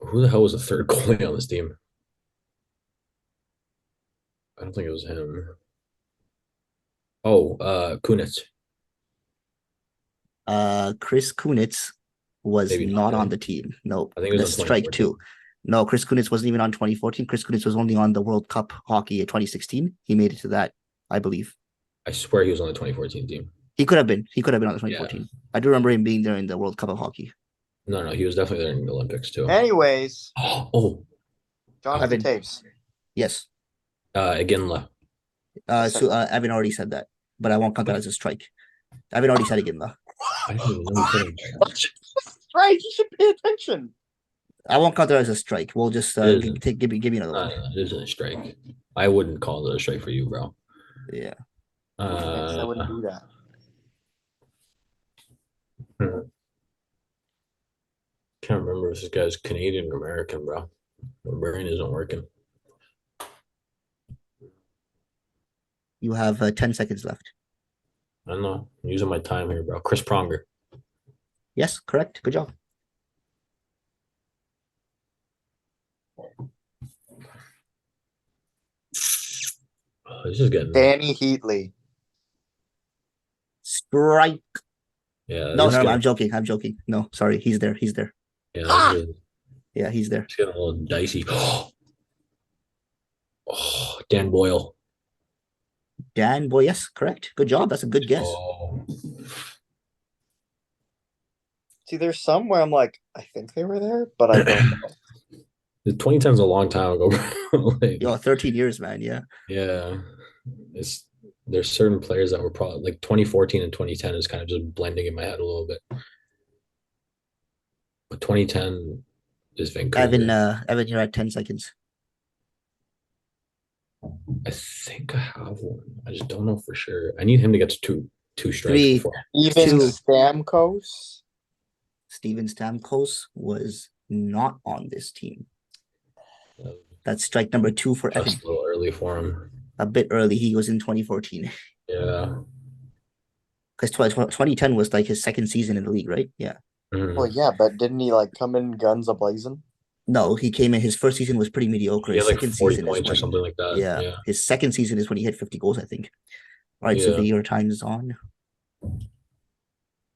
Who the hell was the third goalie on this team? I don't think it was him. Oh, Kunitz. Chris Kunitz was Maybe not not on him. the team. No, I think it was that's on strike 2014. 2. No, Chris Kunitz wasn't even on 2014. Chris Kunitz was only on the World Cup hockey at 2016. He made it to that, I believe. I swear he was on the 2014 team. He could have been. He could have been on the 2014. I do remember him being there in the World Cup of hockey. No, he was definitely there in the Olympics, too. Anyways, Oh, Jonathan Evan. Taves. Yes. Iginla. So Evan already said that, but I won't count that as a strike. Evan already said again, though. I didn't even know he said it. Right, you should pay attention. I won't count that as a strike. We'll just It isn't. give me another one. It isn't a strike. I wouldn't call it a strike for you, bro. Yeah. Yes, I wouldn't Uh, do that. can't remember if this guy's Canadian or American, bro. My brain isn't working. You have 10 seconds left. I don't know. I'm using my time here, bro. Chris Pronger. Yes, correct. Good job. Oh, this is getting. Danny Heatley. Strike. Yeah, No, this is no, getting, I'm joking. I'm joking. No, sorry. He's there. He's there. yeah, Ha! Yeah, he's there. it's getting a little dicey. Oh, Dan Boyle. Dan Boy. Yes, correct. Good job. That's a good guess. Oh, See, there's some where I'm like, I think they were there, but I don't know. the 2010's a long time ago, bro. Like, Yo, 13 years, man. Yeah. yeah, it's there's certain players that were probably like 2014 and 2010 is kind of just blending in my head a little bit. But 2010 is Evan, Vancouver. Evan, you're at 10 seconds. I think I have one. I just don't know for sure. I need him to get to two strikes Three, before. Even Two. Stamkos. Steven Stamkos was not on this team. Uh, That's strike number 2 for Evan. That's a little early for him. A bit early. He was in 2014. Yeah. Because 2010 was like his second season in the league, right? Yeah. Mhm. Well, yeah, but didn't he like come in guns a blazing? No, he came in. His first season was pretty mediocre. He His had like second 40 season is points or when, something like that. yeah, Yeah. his second season is when he hit 50 goals, I think. All right, Yeah. Suvi, your time is on.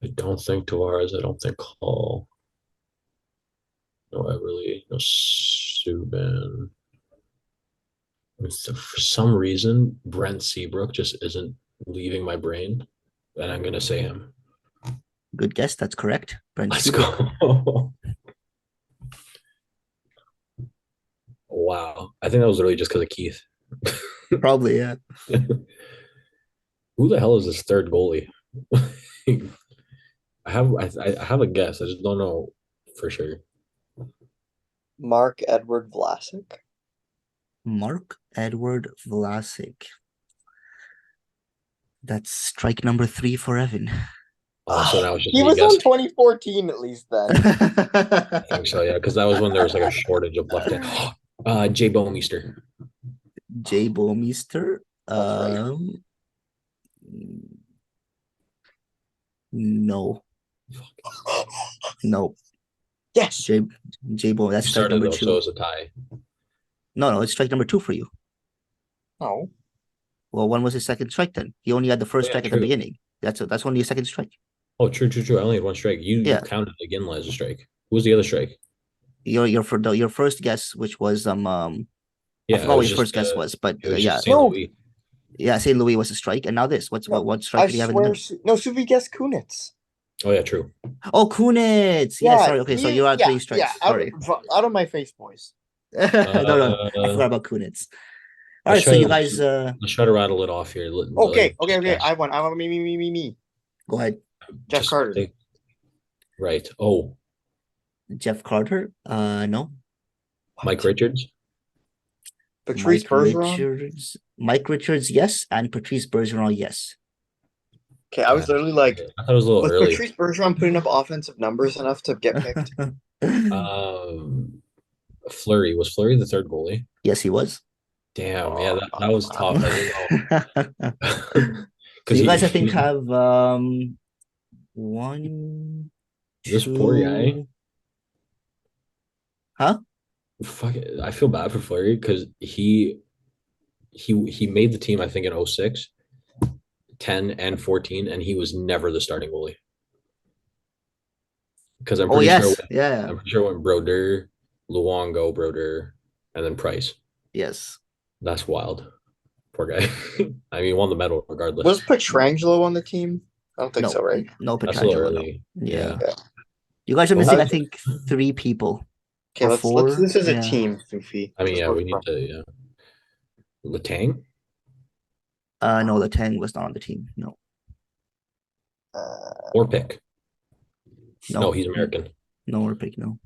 I don't think Tavares. I don't think Hall. No Everly. No Subban. For some reason, Brent Seabrook just isn't leaving my brain. And I'm going to say him. Good guess. That's correct. Brent Let's Seabrook. go. Wow. I think that was really just because of Keith. Probably, yeah. Who the hell is this third goalie? I have a guess. I just don't know for sure. Mark Edward Vlasic. Mark Edward Vlasic. That's strike number 3 for Evan. So now it's just He me was on guessing. 2014 at least then. I think so, yeah, because that was when there was like a shortage of left hand. Jay Bowmeister. Jay Bowmeister. That's right. No. No. Yes. Jay Bow. That's You strike started number though, 2. so it's a tie. No, it's strike number 2 for you. No. Well, when was his second strike then? He only had the first Yeah, strike at the true. beginning. That's only a second strike. Oh, true. I only had one strike. You Yeah. counted again as a strike. Who was the other strike? Your first guess, which was Yeah, I forgot what your first guess was, but it was yeah, just St. Louis. yeah, St. Louis was a strike, and now this. What strike I did he have in the swear. middle? No, Suvi guessed Kunitz. Oh yeah, true. Oh, Kunitz. Yeah, sorry. Okay, so you're at 3 strikes. Yeah, Sorry. out of my face, boys. No, I forgot about Kunitz. All right, so you guys let's try to rattle it off here. Okay. I won. Me. Go ahead. Jeff Carter. Right. Oh, Jeff Carter. No. Mike Richards. Patrice Bergeron. Mike Richards, yes, and Patrice Bergeron, yes. Okay, I was literally like, I thought it was a little was early. Patrice Bergeron putting up offensive numbers enough to get picked? Fleury. Was Fleury the third goalie? Yes, he was. Damn, yeah, that was tough. I didn't know. So you guys, I think, have one, this two... poor guy. Huh? Fuck it. I feel bad for Fleury because he made the team, I think, in 06, 10, and 14, and he was never the starting goalie. Because I'm pretty sure I'm pretty sure it went Brodeur, Luongo, Brodeur, and then Price. Yes. That's wild. Poor guy. I mean, he won the medal regardless. Was Pietrangelo on the team? I don't think so, right? No, That's a little Pietrangelo. early. No. Yeah. Yeah. You guys are missing, I think, 3 people. Okay, let's this is a team, Sophie. I mean, yeah, we need to, yeah. Letang? No, Letang was not on the team. No. Orpik. No. No, he's American. No, Orpik, no.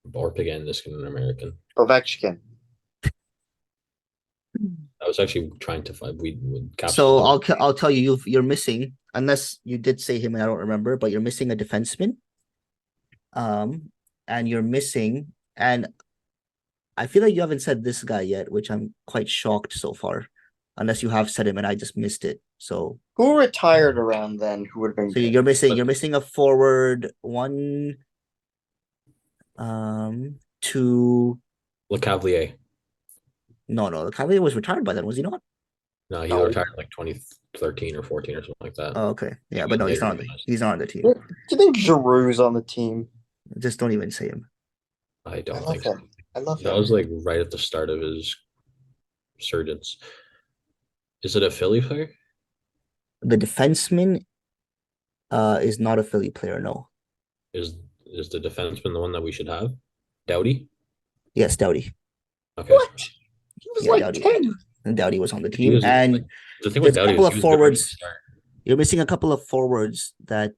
Orpik and this is an American. Ovechkin. I was actually trying to find we would capture. So I'll tell you, you're missing, unless you did say him and I don't remember, but you're missing a defenseman. And you're missing, and I feel like you haven't said this guy yet, which I'm quite shocked so far, unless you have said him and I just missed it. So Who retired around then? Who would have been so good? you're missing a forward, one, two. LeCavalier. No, the Cavalier was retired by then, was he not? No, he No. retired in like 2013 or 14 or something like that. Oh, okay. Yeah, but no, he's not on the team. Do you think Giroux's on the team? Just don't even say him. I I don't love think so. him. I love That him. was like right at the start of his resurgence. Is it a Philly player? The defenseman is not a Philly player, no. Is the defenseman the one that we should have? Doughty? Yes, Doughty. Okay. What? He was Yeah, like Doughty. 10. And Doughty was on the He team. was And like, the thing with there's a Doughty couple is of he was good right at the forwards. start. You're missing a couple of forwards that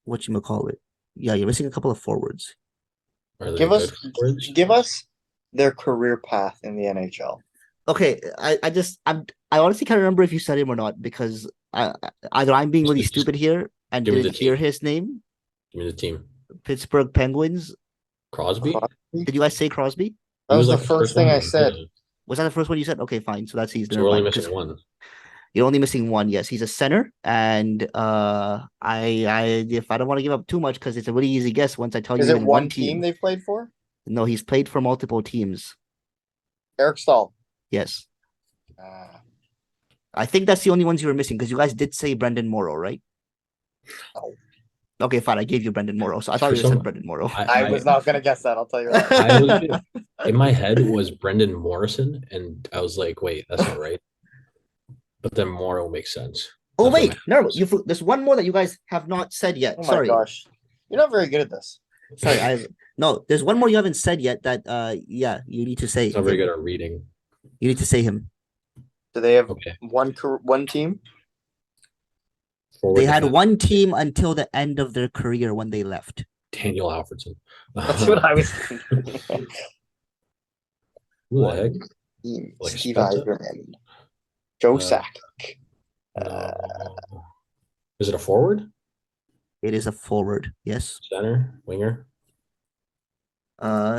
whatchamacallit. Yeah, you're missing a couple of forwards. Are they Give us good forwards? give us their career path in the NHL. Okay, I honestly can't remember if you said him or not, because either I'm being really Just stupid here and give me didn't the hear team. his name. Give me the team. Pittsburgh Penguins. Crosby? Crosby? Did you guys say Crosby? That He was was the like the first first thing one. I said. Yeah. Was that the first one you said? Okay, fine. So that's easy. So Never we're only mind. missing one. You're only missing one. Yes, he's a center, and I if I don't want to give up too much, because it's a really easy guess once I tell Is you it in one team they played for? No, he's played for multiple teams. Eric Stahl. Yes, Ah, I think that's the only ones you were missing, because you guys did say Brendan Morrow, right? no. Okay, fine. I gave you Brendan Morrow, so I thought For you some- said Brendan Morrow. I was not gonna guess that. I'll tell you that. I was in my head was Brendan Morrison, and I was like, wait, that's not right. But then Morrow makes sense. Oh That's what wait, no, there's one more that you guys have not said yet. Oh my Sorry, gosh, you're not very good at this. sorry. No, there's one more you haven't said yet. That yeah, you need to say. It's not very him. good at reading. You need to say him. Do they have Okay. one team? Forward They had defense, one team until the end of their career when they left. Daniel Alfredson. That's what I was thinking. Who the heck? Team. Like Steve Spezza? Yzerman. Joe Uh, Sakic. No. Is it a forward? It is a forward, yes. Center? Winger?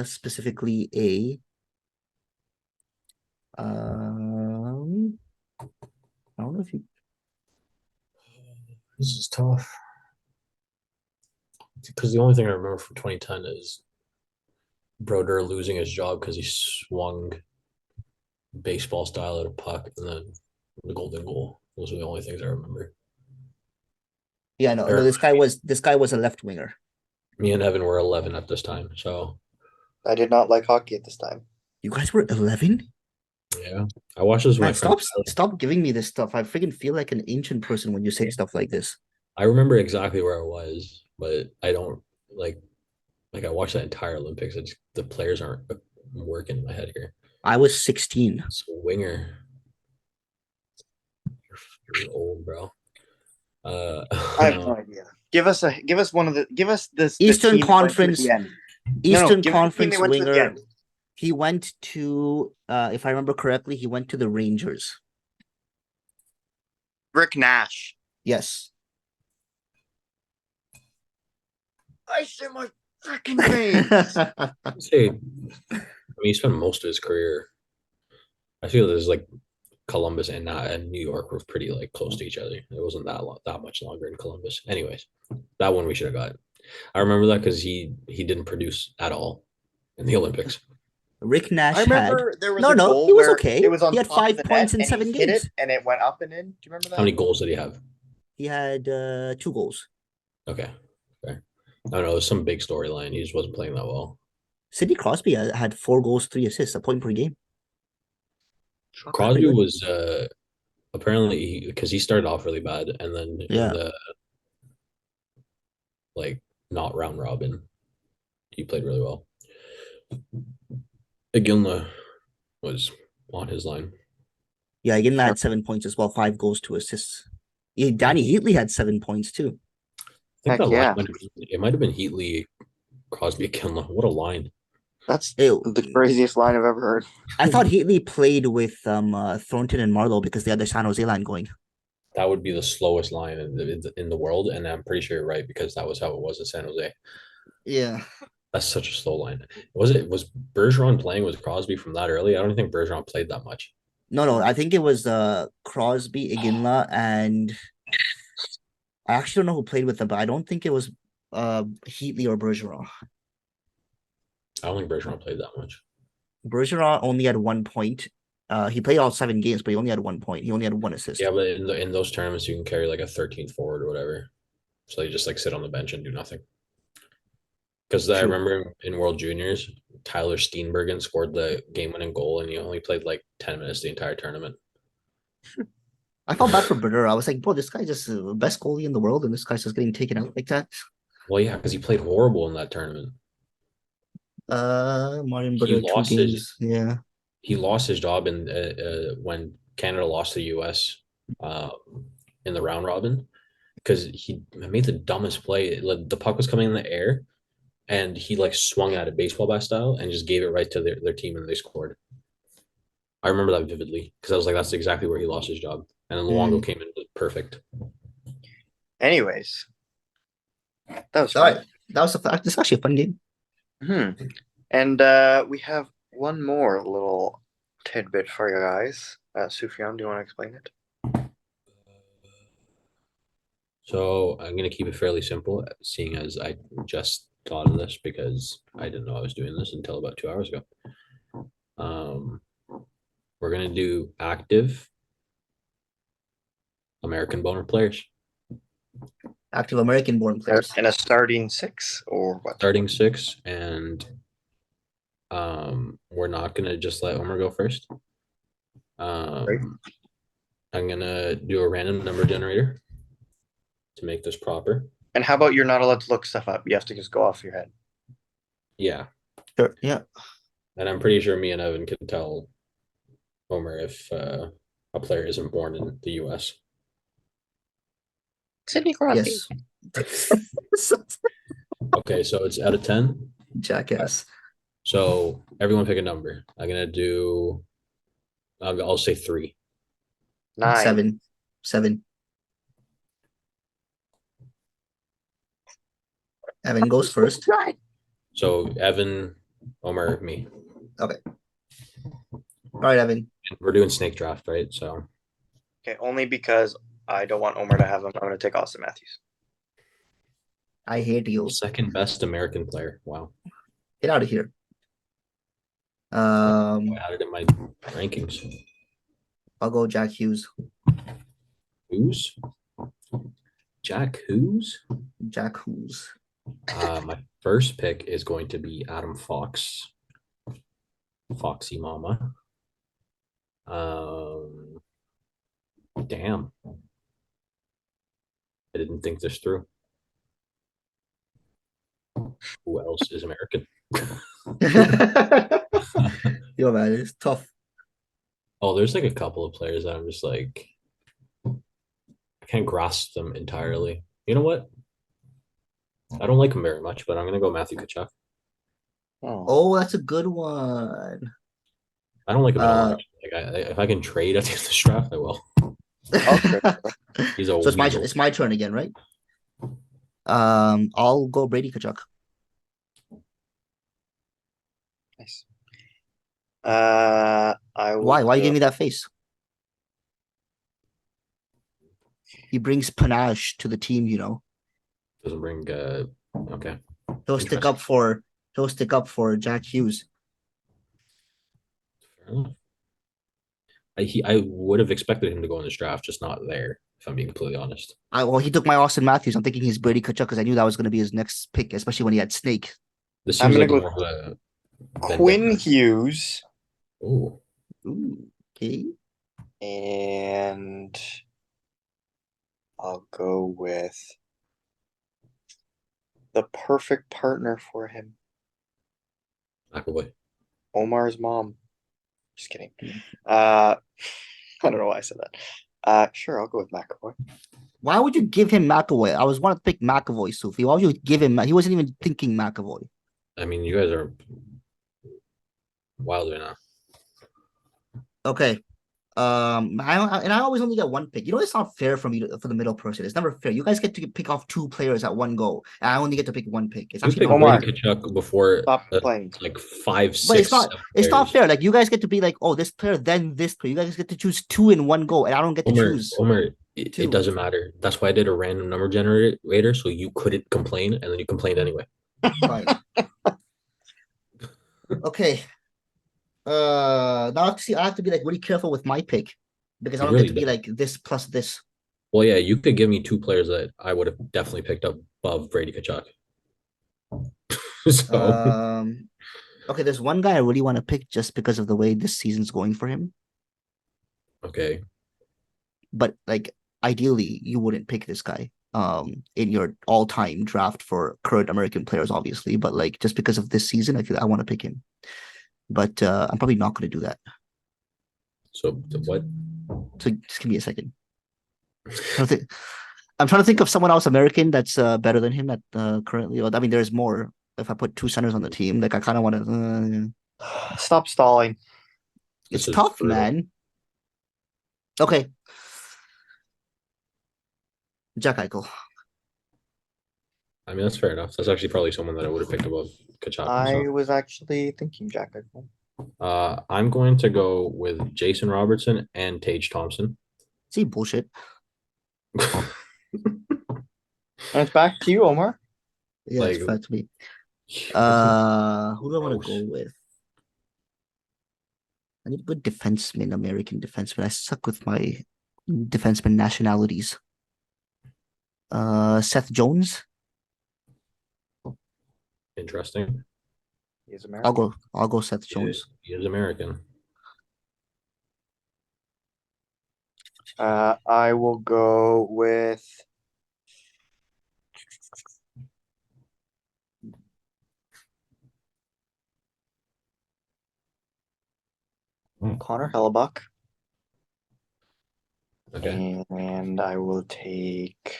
Specifically a I don't know if you This is tough. Because the only thing I remember from 2010 is Broder losing his job because he swung baseball style at a puck and then the golden goal. Those are the only things I remember. yeah, no, Or- this guy was a left winger. Me and Evan were 11 at this time. So, I did not like hockey at this time. You guys were 11? yeah. I watched this with my Man, friend. stop giving me this stuff. I freaking feel like an ancient person when you say stuff like this. I remember exactly where I was, but I don't like I watched that entire Olympics. The players aren't working in my head here. I was 16. So winger. You're old, bro. I have no idea. Give us this Eastern team that went to Conference- the end. Eastern give us the team Conference they went to the winger. end. He went to if I remember correctly, he went to the Rangers. Rick Nash. Yes. I see my freaking face. I'd say, he spent most of his career. I feel there's like Columbus and New York were pretty like close to each other. It wasn't that much longer in Columbus. Anyways, that one we should have got. I remember that because he didn't produce at all in the Olympics. Rick Nash I remember there was No, a no, goal he was where okay. It was on He had top of 5 the points net in and 7 he hit games. it, and it went up and in. Do you remember that? How many goals did he have? He had 2 goals. Okay, fair. I don't know. It was some big storyline. He just wasn't playing that well. Sidney Crosby had 4 goals, 3 assists, a point per game. Crosby was apparently because he started off really bad, and then Yeah. in the like not round robin, he played really well. Iginla was on his line. Yeah, again, had 7 points as well, 5 goals, 2 assists. Yeah, Danny Heatley had 7 points too. I think Heck that yeah. line it might have been Heatley, Crosby, Iginla. What a line! That's Ew. the craziest line I've ever heard. I thought Heatley played with Thornton and Marlowe because they had the San Jose line going. That would be the slowest line in the world, and I'm pretty sure you're right because that was how it was in San Jose. Yeah. That's such a slow line. Was Bergeron playing with Crosby from that early? I don't think Bergeron played that much. No, I think it was Crosby, Iginla, and I actually don't know who played with them, but I don't think it was Heatley or Bergeron. I don't think Bergeron played that much. Bergeron only had 1 point. He played all 7 games, but he only had 1 point. He only had 1 assist. Yeah, but in those tournaments, you can carry like a 13th forward or whatever. So you just like sit on the bench and do nothing. Because I remember in World Juniors, Tyler Steenbergen scored the game-winning goal, and he only played like 10 minutes the entire tournament. I felt bad for Bernard. I was like, bro, this guy just the best goalie in the world, and this guy's just getting taken out like that. Well, yeah, because he played horrible in that tournament. Martin He Bernard, two lost games. Yeah. He lost his job in when Canada lost to the U.S. In the round robin because he made the dumbest play. The puck was coming in the air, and he like swung at it baseball bat style and just gave it right to their team, and they scored. I remember that vividly because I was like, that's exactly where he lost his job. And then Luongo came in perfect. Anyways, that was All fun. right. This is actually a fun game. And we have one more little tidbit for you guys. Sufjan, do you want to explain it? So I'm gonna keep it fairly simple, seeing as I just thought of this because I didn't know I was doing this until about 2 hours ago. We're gonna do active American boner players. Active American born players. And a starting six or what? Starting six, and we're not gonna just let Omer go first. Right. I'm gonna do a random number generator to make this proper. And how about you're not allowed to look stuff up? You have to just go off your head. Yeah. Sure. Yeah. And I'm pretty sure me and Evan can tell Omer if a player isn't born in the US. Sidney Crosby. Yes. Okay, so it's out of 10. Jackass. So everyone pick a number. I'm gonna do. I'll say 3. 9. 7. Evan goes first. So Evan, Omer, me. Okay. All right, Evan. And we're doing snake draft, right? So. Okay, only because I don't want Omer to have him. I'm going to take Austin Matthews. I hate you. Second best American player. Wow. Get out of here. I had it in my rankings. I'll go Jack Hughes. Who's? Jack Who's? Jack Hughes. My first pick is going to be Adam Fox. Foxy Mama. Damn. I didn't think this through. Who else is American? Yo, man, it's tough. Oh, there's like a couple of players that I'm just like, I can't grasp them entirely. You know what? I don't like him very much, but I'm gonna go Matthew Tkachuk. Oh, that's a good one. I don't like him at all. Like, if I can trade at the end of this draft, I will. He's a So it's my turn again, right? I'll go Brady Tkachuk. Nice. Why you give me that face? He brings panache to the team, you know. Doesn't bring okay. He'll stick up for Jack Hughes. I would have expected him to go in this draft, just not there, if I'm being completely honest. Well, he took my Austin Matthews. I'm thinking he's Brady Tkachuk because I knew that was going to be his next pick, especially when he had Snake. This seems I'm gonna like go more of a Quinn Hughes. Ooh. Okay. And I'll go with the perfect partner for him. McAvoy. Omar's mom. Just kidding. I don't know why I said that. Sure, I'll go with McAvoy. Why would you give him McAvoy? I was wanting to pick McAvoy, Sophie. Why would you give him? He wasn't even thinking McAvoy. I mean, you guys are Wilder now. Okay. I always only get one pick. You know, it's not fair for me for the middle person. It's never fair. You guys get to pick off two players at one go, and I only get to pick one pick. It's You actually picked not Omar, Brady fair. Kachuk before stop complaining. like five, But it's six, not. seven It's not players. fair. Like you guys get to be like, oh, this player, then this player. You guys get to choose two in one go, and I don't get to choose Omer, it two. doesn't matter. That's why I did a random number generator so you couldn't complain, and then you complained anyway. Fine. Okay. Now see, I have to be like really careful with my pick because I You don't get really to be don't. like this plus this. Well, yeah, you could give me two players that I would have definitely picked up above Brady Kachuk. So Okay, there's one guy I really want to pick just because of the way this season's going for him. okay, But like ideally, you wouldn't pick this guy in your all-time draft for current American players, obviously. But like just because of this season, I feel I want to pick him. But I'm probably not going to do that. so what? So just give me a second. I'm trying to think of someone else American that's better than him at currently. I mean, there's more. If I put two centers on the team, like I kind of want to. Stop stalling. It's This is tough, brutal. man. Okay, Jack Eichel. I mean, that's fair enough. That's actually probably someone that I would have picked above Kachuk. I was actually thinking Jack Eichel. I'm going to go with Jason Robertson and Tage Thompson. See, bullshit. And it's back to you, Omar. Yeah, Like, it's fact to me. this is Who do I want to gross. go with? I need a good defenseman, American defenseman. I suck with my defenseman nationalities. Seth Jones. Interesting. He's I'll American. go Seth Jones. He is American. I will go with Connor Hellebuck. Okay. And I will take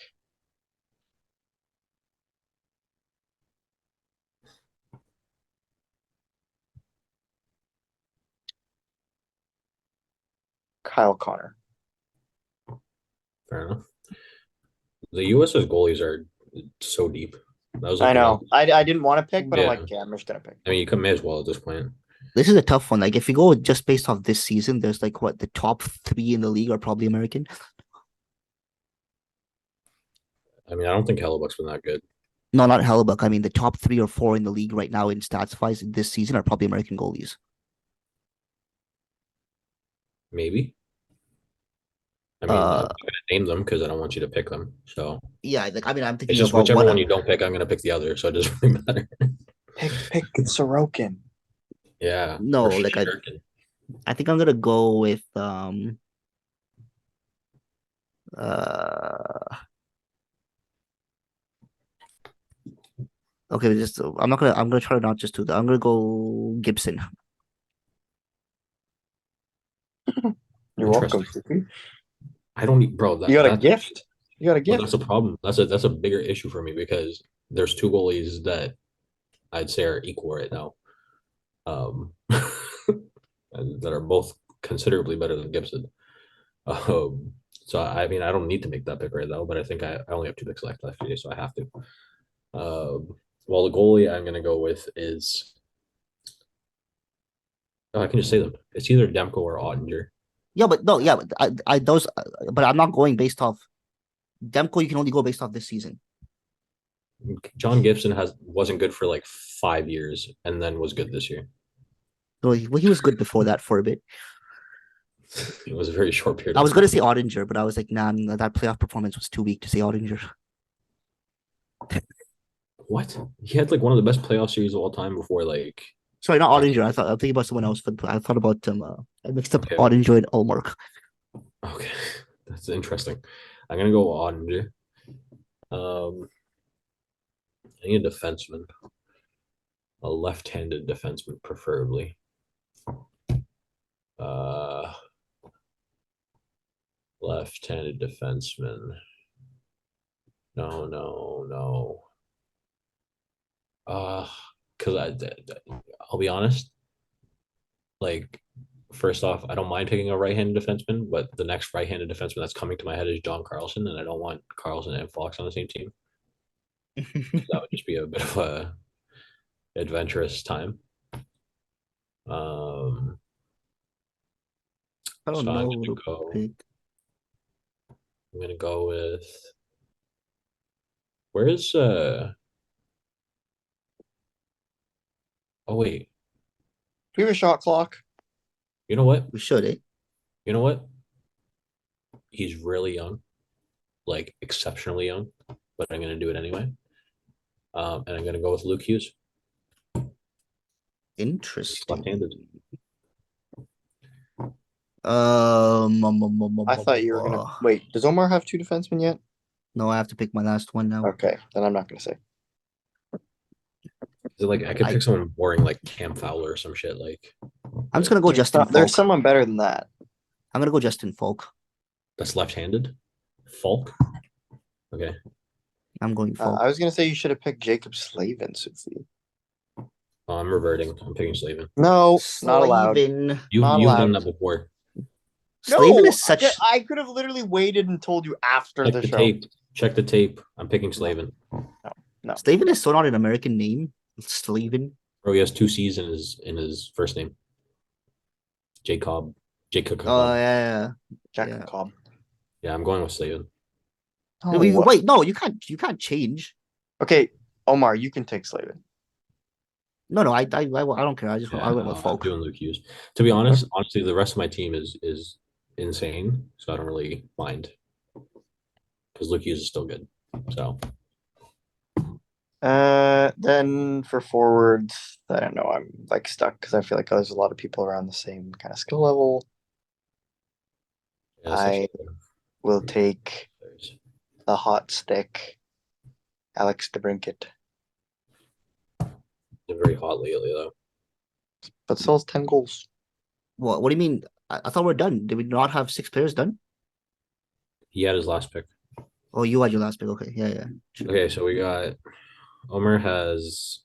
Kyle Connor. Fair enough. The US's goalies are so deep. That was like I know. I didn't want to pick, but I'm Yeah. like, yeah, I'm just gonna pick. I mean, you may as well at this point. This is a tough one. Like if you go just based off this season, there's like what the top three in the league are probably American. I mean, I don't think Hellebuck's been that good. No, not Hellebuck. I mean the top 3 or 4 in the league right now in stats wise this season are probably American goalies. Maybe. I mean, I'm Uh, not gonna name them because I don't want you to pick them. So yeah, like I mean I'm it's thinking just about whichever what one you don't pick, I'm gonna pick the other. So it doesn't really matter. Pick Sorokin. Yeah. no, Or like Shesterkin. I think I'm gonna go with uh okay, just I'm gonna try to not just do that. I'm gonna go Gibson. You're welcome. Interesting. I don't need, bro. You got a That's gift? You got a well, gift? that's a problem. That's a bigger issue for me because there's two goalies that I'd say are equal right now. And that are both considerably better than Gibson. So I mean, I don't need to make that pick right now, but I think I only have two picks left today, so I have to. Well, the goalie I'm gonna go with is I can just say them. It's either Demko or Ottinger. Yeah, but no, yeah, but I those, but I'm not going based off Demko. You can only go based off this season. John Gibson wasn't good for like 5 years and then was good this year. So he was good before that for a bit. It was a very short period I of was time. gonna say Ottinger, but I was like, nah, that playoff performance was too weak to say Ottinger. What? He had like one of the best playoff series of all time before like Sorry, not Ottinger. I'm thinking about someone else. I thought about I mixed up okay. Ottinger and Allmark. Okay. That's interesting. I'm gonna go Ottinger. I need a defenseman. A left-handed defenseman, preferably. Uh Left-handed defenseman. No. Because I'll be honest, like first off, I don't mind picking a right-handed defenseman, but the next right-handed defenseman that's coming to my head is John Carlson, and I don't want Carlson and Fox on the same team. That would just be a bit of a adventurous time. I So don't I'm know gonna who to go. pick. I'm gonna go with where is oh wait. Do we have a shot clock? You know what? We should, eh? You know what? He's really young, like exceptionally young, but I'm gonna do it anyway. And I'm gonna go with Luke Hughes. He's Interesting. left-handed. I thought you were gonna wait. Does Omar have two defensemen yet? No, I have to pick my last one now. Okay, then I'm not gonna say. Is it like I could pick someone boring like Cam Fowler or some shit like I'm just gonna go Justin There's Falk. someone better than that. I'm gonna go Justin Falk. that's left-handed. Falk. Okay. I'm going Falk. I was gonna say you should have picked Jacob Slavin, Sufi. Oh, I'm reverting. I'm picking Slavin. No, not allowed. Slavin. You've Not done allowed. that before. Slavin No, is such. I could have literally waited and told you after Check the the show. tape. Check the tape. I'm picking Slavin. No. Slavin is so not an American name. Slavin. Bro, he has two C's in his first name. Jacob. Jacob. Oh yeah. Jack Yeah. Cobb. Yeah, I'm going with Slavin. Oh, Wait, no, you can't change. Okay, Omar, you can take Slavin. No, I don't care. I went with I'm Falk. doing Luke Hughes. To be honest, honestly, the rest of my team is insane, so I don't really mind because Luke Hughes is still good. So Then for forwards, I don't know. I'm like stuck because I feel like there's a lot of people around the same kind of skill level. yeah, essentially, Will take the hot stick, Alex DeBrincat, they're very hot lately though. but still has 10 goals. What do you mean? I thought we're done. Did we not have 6 players done? He had his last pick. Oh, you had your last pick. Okay, yeah. Sure. Okay, so we got Omer has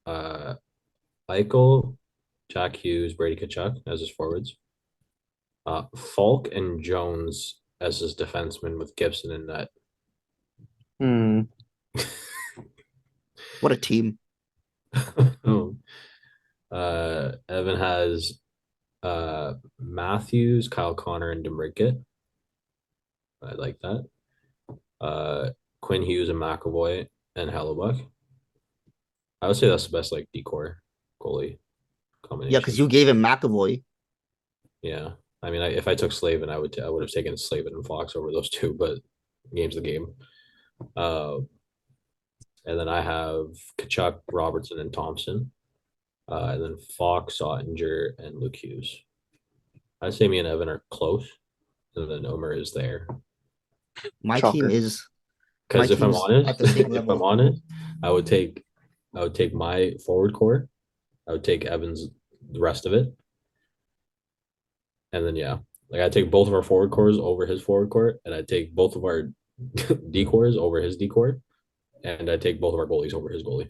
Eichel, Jack Hughes, Brady Kachuk as his forwards. Falk and Jones as his defenseman with Gibson in net. What a team. Oh. Evan has Matthews, Kyle Connor, and DeBrincat. I like that. Quinn Hughes and McAvoy and Hellebuck. I would say that's the best like decor goalie combination. Yeah, because you gave him McAvoy. Yeah, I mean, if I took Slavin, I would have taken Slavin and Fox over those two, but game's the game. And then I have Kachuk, Robertson, and Thompson. And then Fox, Ottinger, and Luke Hughes. I'd say me and Evan are close, and then Omer is there. My Shocker. team is Because My if I'm team's honest, at the same if level. I'm honest, I would take my forward core. I would take Evan's the rest of it, and then yeah, like I take both of our forward cores over his forward core, and I take both of our decors over his decor, and I take both of our goalies over his goalie.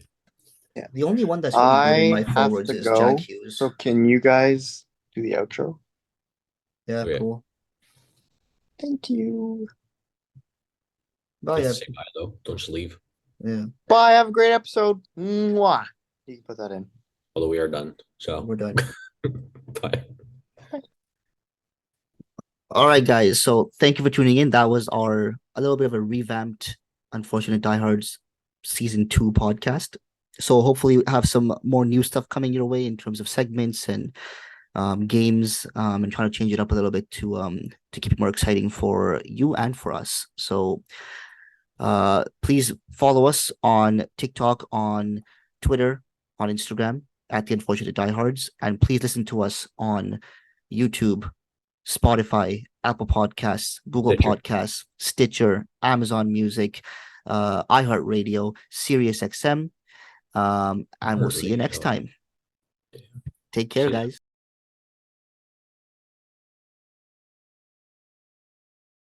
Yeah. the only one that's really good in I my have forwards to is go. Jack Hughes. So can you guys do the outro? Yeah, Okay. cool. Thank you. Oh You yeah, have to say bye though. Don't just leave. yeah. Bye. Have a great episode. Mwah. You can put that in. Although we are done. So We're done. bye. All right, guys. So thank you for tuning in. That was a little bit of a revamped Unfortunate Diehards season 2 podcast. So hopefully we have some more new stuff coming your way in terms of segments and games, and trying to change it up a little bit to keep it more exciting for you and for us. So please follow us on TikTok, on Twitter, on Instagram at The Unfortunate Diehards, and please listen to us on YouTube, Spotify, Apple Podcasts, Google Stitcher. Podcasts, Stitcher, Amazon Music, iHeartRadio, SiriusXM, and we'll see you next iHeartRadio. time. Take care, See ya. guys.